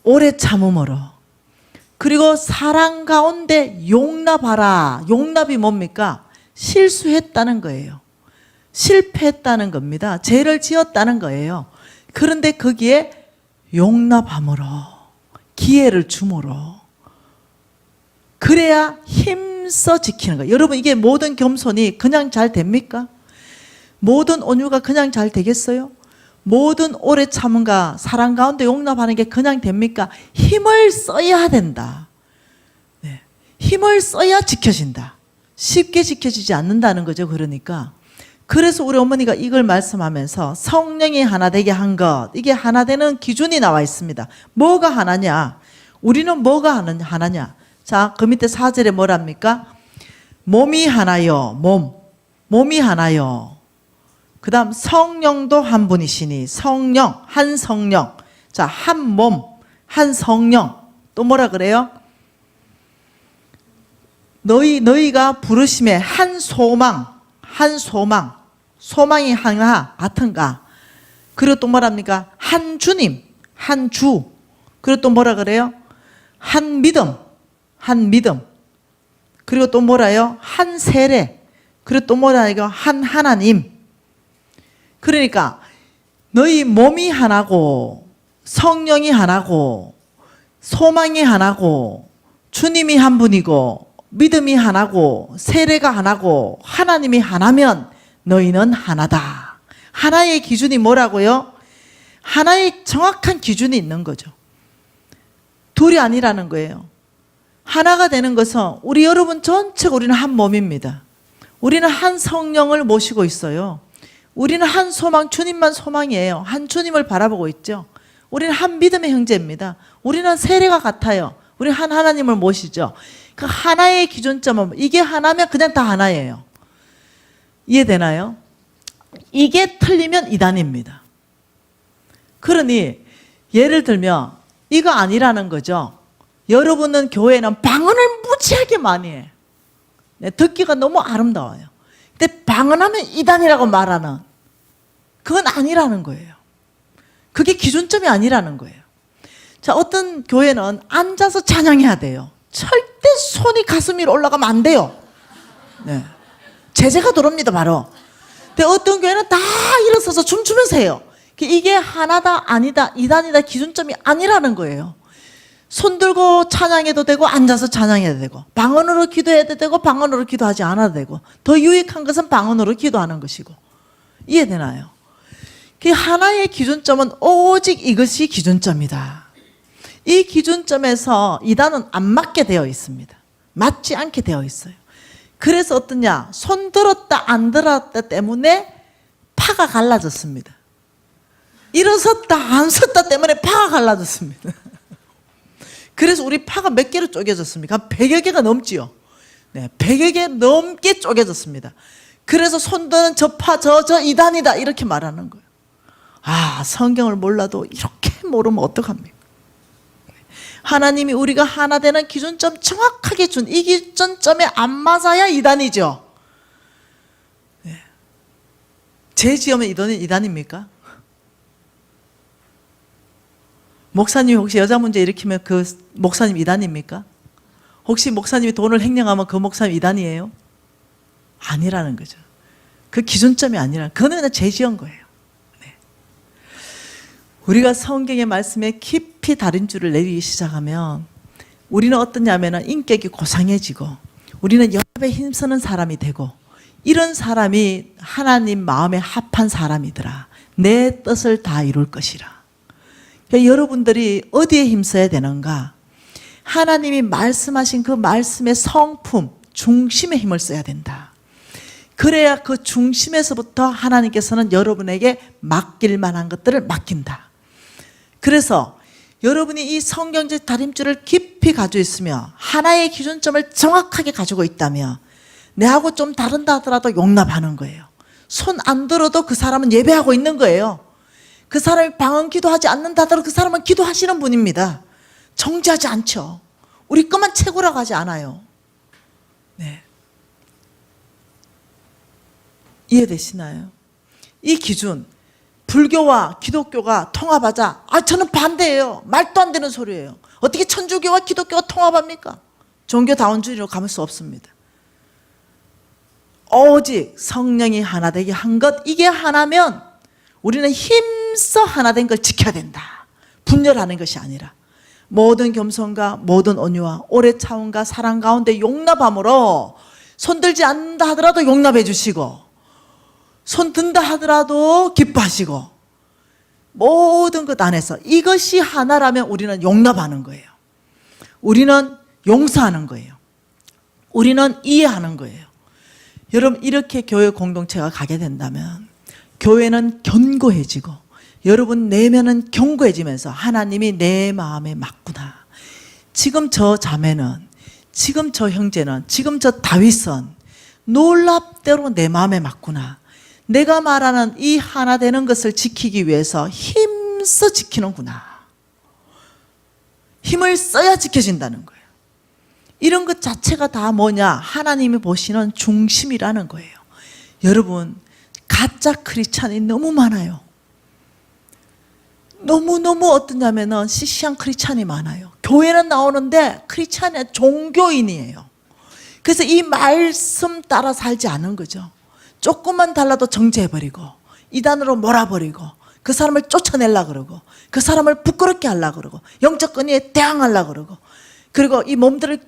[SPEAKER 1] 오래 참음으로, 그리고 사랑 가운데 용납하라. 용납이 뭡니까? 실수했다는 거예요. 실패했다는 겁니다. 죄를 지었다는 거예요. 그런데 거기에 용납함으로, 기회를 줌으로, 그래야 힘써 지키는 거예요. 여러분, 이게 모든 겸손이 그냥 잘 됩니까? 모든 온유가 그냥 잘 되겠어요? 모든 오래 참음과 사랑 가운데 용납하는 게 그냥 됩니까? 힘을 써야 된다. 네. 힘을 써야 지켜진다. 쉽게 지켜지지 않는다는 거죠. 그러니까. 그래서 우리 어머니가 이걸 말씀하면서 성령이 하나 되게 한 것, 이게 하나 되는 기준이 나와 있습니다. 뭐가 하나냐? 우리는 뭐가 하나냐? 자, 그 밑에 4절에 뭐랍니까? 몸이 하나요. 몸이 하나요. 그 다음 성령도 한 분이시니, 성령, 한 성령. 자, 한 몸, 한 성령. 또 뭐라 그래요? 너희가 부르심에 한 소망, 소망이 하나 같은가? 그리고 또 뭐랍니까? 한 주님, 한 주. 그리고 또 뭐라 그래요? 한 믿음. 그리고 또 뭐라요? 한 세례. 그리고 또 뭐라요? 한 하나님. 그러니까 너희 몸이 하나고, 성령이 하나고, 소망이 하나고, 주님이 한 분이고, 믿음이 하나고, 세례가 하나고, 하나님이 하나면 너희는 하나다. 하나의 기준이 뭐라고요? 하나의 정확한 기준이 있는 거죠. 둘이 아니라는 거예요. 하나가 되는 것은 우리 여러분 전체가 우리는 한 몸입니다. 우리는 한 성령을 모시고 있어요. 우리는 한 소망, 주님만 소망이에요. 한 주님을 바라보고 있죠. 우리는 한 믿음의 형제입니다. 우리는 세례가 같아요. 우리는 한 하나님을 모시죠. 그 하나의 기준점은 이게 하나면 그냥 다 하나예요. 이해되나요? 이게 틀리면 이단입니다. 그러니 예를 들면 이거 아니라는 거죠. 여러분은 교회는 방언을 무지하게 많이 해. 네, 듣기가 너무 아름다워요. 근데 방언하면 이단이라고 말하는, 그건 아니라는 거예요. 그게 기준점이 아니라는 거예요. 자, 어떤 교회는 앉아서 찬양해야 돼요. 절대 손이 가슴 위로 올라가면 안 돼요. 네. 제재가 들어옵니다, 바로. 근데 어떤 교회는 다 일어서서 춤추면서 해요. 이게 하나다, 아니다, 이단이다 기준점이 아니라는 거예요. 손 들고 찬양해도 되고, 앉아서 찬양해도 되고, 방언으로 기도해도 되고, 방언으로 기도하지 않아도 되고, 더 유익한 것은 방언으로 기도하는 것이고. 이해되나요? 그 하나의 기준점은 오직 이것이 기준점이다. 이 기준점에서 이단은 안 맞게 되어 있습니다. 맞지 않게 되어 있어요. 그래서 어떠냐? 손 들었다 안 들었다 때문에 파가 갈라졌습니다. 일어섰다 안 섰다 때문에 파가 갈라졌습니다. 그래서 우리 파가 몇 개로 쪼개졌습니까? 한 100여 개가 넘지요. 네, 100에게 넘게 쪼개졌습니다. 그래서 손드는 저파 저 이단이다 이렇게 말하는 거예요. 아, 성경을 몰라도 이렇게 모르면 어떡합니까? 하나님이 우리가 하나 되는 기준점 정확하게 준 이 기준점에 안 맞아야 이단이죠. 네. 죄지으면 이단입니까? 목사님이 혹시 여자 문제 일으키면 그 목사님 이단입니까? 혹시 목사님이 돈을 횡령하면 그 목사님 이단이에요? 아니라는 거죠. 그 기준점이 아니라 그거는 그냥 죄지은 거예요. 네. 우리가 성경의 말씀에 깊이 다림줄을 내리기 시작하면 우리는 어떠냐면 인격이 고상해지고 우리는 연합에 힘쓰는 사람이 되고 이런 사람이 하나님 마음에 합한 사람이더라. 내 뜻을 다 이룰 것이라. 그러니까 여러분들이 어디에 힘써야 되는가? 하나님이 말씀하신 그 말씀의 성품, 중심에 힘을 써야 된다. 그래야 그 중심에서부터 하나님께서는 여러분에게 맡길 만한 것들을 맡긴다. 그래서 여러분이 이 성경적 다림줄을 깊이 가지고 있으며 하나의 기준점을 정확하게 가지고 있다면 내하고 좀 다른다 하더라도 용납하는 거예요. 손 안 들어도 그 사람은 예배하고 있는 거예요. 그 사람이 방언 기도하지 않는다 하더라도 그 사람은 기도하시는 분입니다. 정지하지 않죠. 우리 것만 최고라고 하지 않아요. 네. 이해되시나요? 이 기준, 불교와 기독교가 통합하자. 아, 저는 반대예요. 말도 안 되는 소리예요. 어떻게 천주교와 기독교가 통합합니까? 종교다원주의로 가볼 수 없습니다. 오직 성령이 하나 되게 한 것, 이게 하나면 우리는 힘써 하나 된 걸 지켜야 된다. 분열하는 것이 아니라 모든 겸손과 모든 온유와 오래 참음과 사랑 가운데 용납함으로 손들지 않는다 하더라도 용납해 주시고 손 든다 하더라도 기뻐하시고 모든 것 안에서 이것이 하나라면 우리는 용납하는 거예요. 우리는 용서하는 거예요. 우리는 이해하는 거예요. 여러분 이렇게 교회 공동체가 가게 된다면 교회는 견고해지고 여러분 내면은 견고해지면서 하나님이 내 마음에 맞구나. 지금 저 자매는, 지금 저 형제는, 지금 저 다윗은 놀랍대로 내 마음에 맞구나. 내가 말하는 이 하나 되는 것을 지키기 위해서 힘써 지키는구나. 힘을 써야 지켜진다는 거예요. 이런 것 자체가 다 뭐냐? 하나님이 보시는 중심이라는 거예요. 여러분 가짜 크리스찬이 너무 많아요. 너무너무 어떠냐면은 시시한 크리스찬이 많아요. 교회는 나오는데 크리스찬은 종교인이에요. 그래서 이 말씀 따라 살지 않은 거죠. 조금만 달라도 정죄해버리고 이단으로 몰아버리고 그 사람을 쫓아내려고 그러고 그 사람을 부끄럽게 하려고 그러고 영적 권위에 대항하려고 그러고 그리고 이 몸들을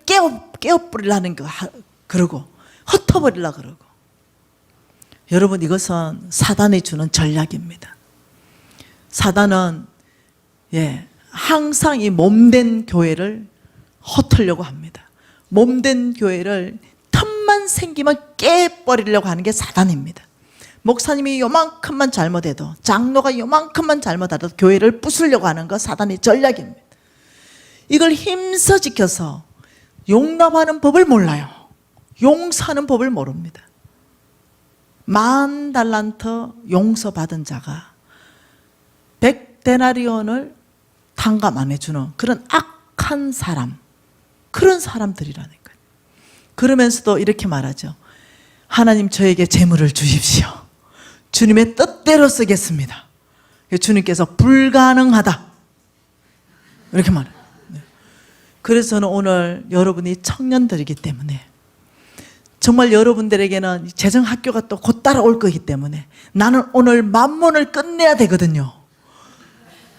[SPEAKER 1] 깨어버리려는 거 그러고 흩어버리려고 그러고 여러분 이것은 사단이 주는 전략입니다. 사단은 항상 이 몸된 교회를 헛으려고 합니다. 몸된 교회를 틈만 생기면 깨버리려고 하는 게 사단입니다. 목사님이 요만큼만 잘못해도 장로가 요만큼만 잘못해도 교회를 부수려고 하는 거 사단의 전략입니다. 이걸 힘써 지켜서 용납하는 법을 몰라요. 용서하는 법을 모릅니다. 10,000달란트 용서받은 자가 100데나리온을 탕감 안 해주는 그런 악한 사람, 그런 사람들이라니까요. 그러면서도 이렇게 말하죠. 하나님 저에게 재물을 주십시오. 주님의 뜻대로 쓰겠습니다. 주님께서 불가능하다 이렇게 말해요. 그래서 저는 오늘 여러분이 청년들이기 때문에 정말 여러분들에게는 재정학교가 또 곧 따라올 거기 때문에 나는 오늘 만몬을 끝내야 되거든요.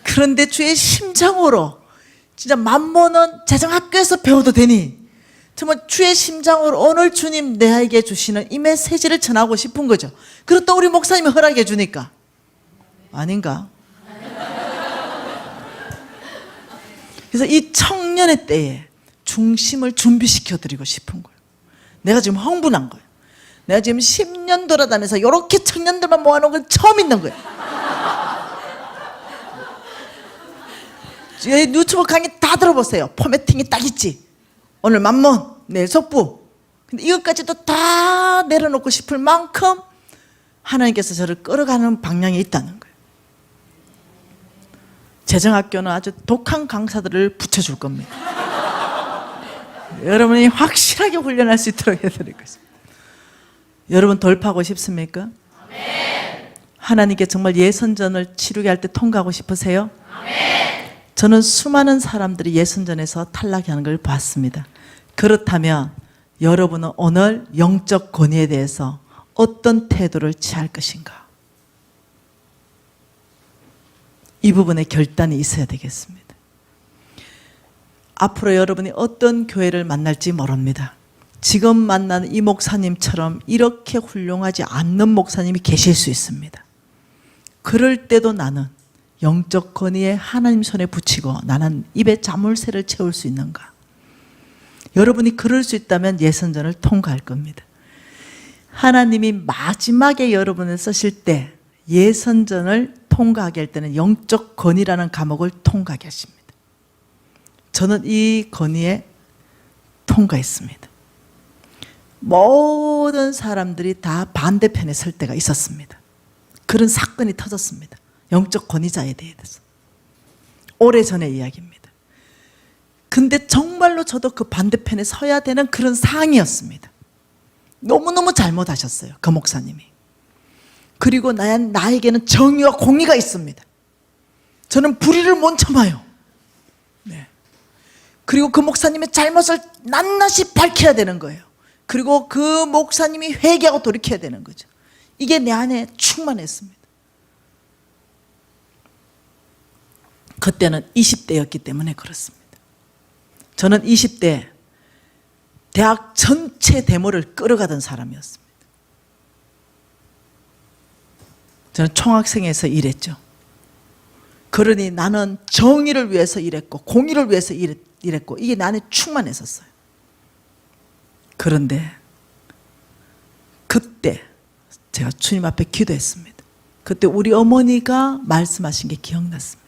[SPEAKER 1] 그런데 주의 심장으로 진짜 만몬은 재정학교에서 배워도 되니 정말 주의 심장으로 오늘 주님 내에게 주시는 이 메시지를 전하고 싶은 거죠. 그리고 또 우리 목사님이 허락해 주니까 아닌가? 그래서 이 청년의 때에 중심을 준비시켜 드리고 싶은 거예요. 내가 지금 흥분한 거예요. 내가 지금 10년 돌아다니면서 이렇게 청년들만 모아놓은 건 처음 있는 거예요. 유튜브 강의 다 들어보세요. 포매팅이 딱 있지. 오늘 만몬, 내일 속부, 근데 이것까지도 다 내려놓고 싶을 만큼 하나님께서 저를 끌어가는 방향이 있다는 거예요. 재정학교는 아주 독한 강사들을 붙여줄 겁니다. 여러분이 확실하게 훈련할 수 있도록 해드릴 것입니다. 여러분 돌파하고 싶습니까? 아멘. 하나님께 정말 예선전을 치르게 할 때 통과하고 싶으세요? 아멘. 저는 수많은 사람들이 예선전에서 탈락하는 걸 봤습니다. 그렇다면 여러분은 오늘 영적 권위에 대해서 어떤 태도를 취할 것인가? 이 부분에 결단이 있어야 되겠습니다. 앞으로 여러분이 어떤 교회를 만날지 모릅니다. 지금 만나는 이 목사님처럼 이렇게 훌륭하지 않는 목사님이 계실 수 있습니다. 그럴 때도 나는 영적 권위에 하나님 손에 붙이고 나는 입에 자물쇠를 채울 수 있는가? 여러분이 그럴 수 있다면 예선전을 통과할 겁니다. 하나님이 마지막에 여러분을 쓰실 때 예선전을 통과하게 할 때는 영적 권위라는 과목을 통과하게 하십니다. 저는 이 권위에 통과했습니다. 모든 사람들이 다 반대편에 설 때가 있었습니다. 그런 사건이 터졌습니다. 영적 권위자에 대해서. 오래전의 이야기입니다. 근데 정말로 저도 그 반대편에 서야 되는 그런 상황이었습니다. 너무너무 잘못하셨어요, 그 목사님이. 그리고 나에게는 정의와 공의가 있습니다. 저는 불의를 못 참아요. 네. 그리고 그 목사님의 잘못을 낱낱이 밝혀야 되는 거예요. 그리고 그 목사님이 회개하고 돌이켜야 되는 거죠. 이게 내 안에 충만했습니다. 그때는 20대였기 때문에 그렇습니다. 저는 20대 대학 전체 데모를 끌어가던 사람이었습니다. 저는 총학생회에서 일했죠. 그러니 나는 정의를 위해서 일했고 공의를 위해서 일했고 이게 내 안에 충만했었어요. 그런데 그때 제가 주님 앞에 기도했습니다. 그때 우리 어머니가 말씀하신 게 기억났습니다.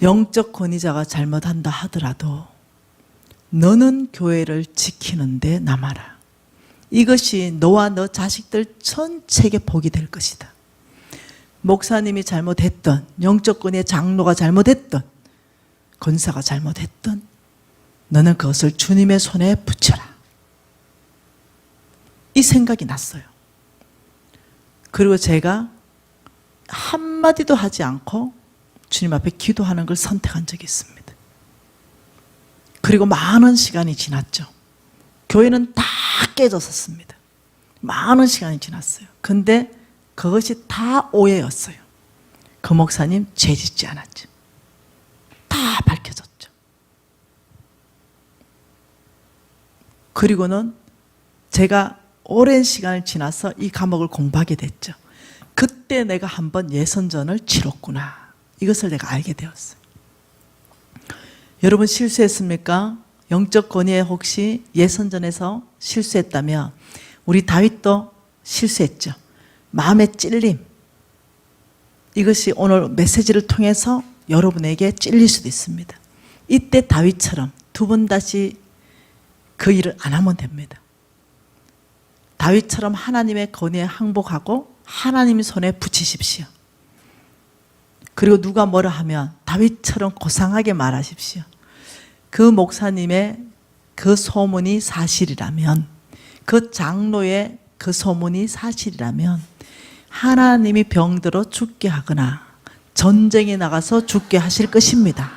[SPEAKER 1] 영적 권위자가 잘못한다 하더라도 너는 교회를 지키는데 남아라. 이것이 너와 너 자식들 전체에게 복이 될 것이다. 목사님이 잘못했던, 영적 권위의 장로가 잘못했던, 권사가 잘못했던 너는 그것을 주님의 손에 붙여라. 이 생각이 났어요. 그리고 제가 한마디도 하지 않고 주님 앞에 기도하는 걸 선택한 적이 있습니다. 그리고 많은 시간이 지났죠. 교회는 다 깨졌었습니다. 많은 시간이 지났어요. 근데 그것이 다 오해였어요. 그 목사님 죄 짓지 않았죠. 다 밝혀졌죠. 그리고는 제가 오랜 시간을 지나서 이 과목을 공부하게 됐죠. 그때 내가 한번 예선전을 치렀구나. 이것을 내가 알게 되었어요. 여러분 실수했습니까? 영적 권위에 혹시 예선전에서 실수했다면 우리 다윗도 실수했죠. 마음의 찔림. 이것이 오늘 메시지를 통해서 여러분에게 찔릴 수도 있습니다. 이때 다윗처럼 두 번 다시 그 일을 안 하면 됩니다. 다윗처럼 하나님의 권위에 항복하고 하나님 손에 붙이십시오. 그리고 누가 뭐라 하면 다윗처럼 고상하게 말하십시오. 그 목사님의 그 소문이 사실이라면, 그 장로의 그 소문이 사실이라면 하나님이 병들어 죽게 하거나 전쟁에 나가서 죽게 하실 것입니다.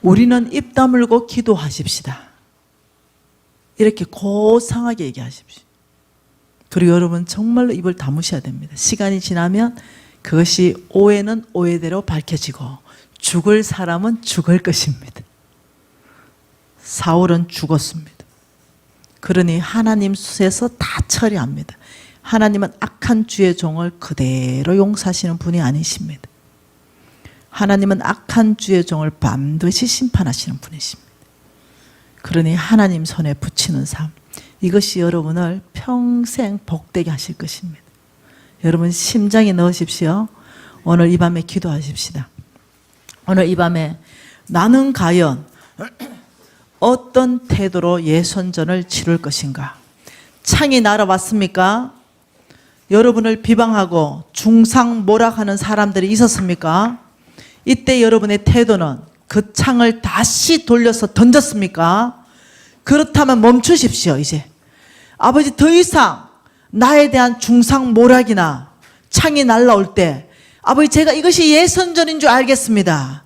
[SPEAKER 1] 우리는 입 다물고 기도하십시다. 이렇게 고상하게 얘기하십시오. 그리고 여러분 정말로 입을 다무셔야 됩니다. 시간이 지나면 그것이 오해는 오해대로 밝혀지고 죽을 사람은 죽을 것입니다. 사울은 죽었습니다. 그러니 하나님 수에서 다 처리합니다. 하나님은 악한 주의 종을 그대로 용서하시는 분이 아니십니다. 하나님은 악한 주의 종을 반드시 심판하시는 분이십니다. 그러니 하나님 손에 붙이는 삶, 이것이 여러분을 평생 복되게 하실 것입니다. 여러분 심장에 넣으십시오. 오늘 이 밤에 기도하십시다. 오늘 이 밤에 나는 과연 어떤 태도로 예선전을 치룰 것인가? 창이 날아왔습니까? 여러분을 비방하고 중상모략하는 사람들이 있었습니까? 이때 여러분의 태도는 그 창을 다시 돌려서 던졌습니까? 그렇다면 멈추십시오. 이제 아버지, 더 이상 나에 대한 중상모략이나 창이 날라올 때 아버지, 제가 이것이 예선전인 줄 알겠습니다.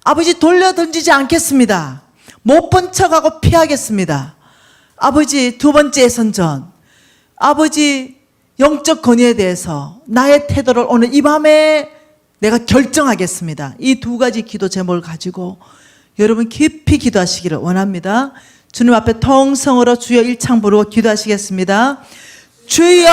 [SPEAKER 1] 아버지, 돌려 던지지 않겠습니다. 못 본 척하고 피하겠습니다. 아버지, 두 번째 예선전, 아버지 영적 건의에 대해서 나의 태도를 오늘 이 밤에 내가 결정하겠습니다. 이 두 가지 기도 제목을 가지고 여러분 깊이 기도하시기를 원합니다. 주님 앞에 통성으로 주여 일창 부르고 기도하시겠습니다. 주여!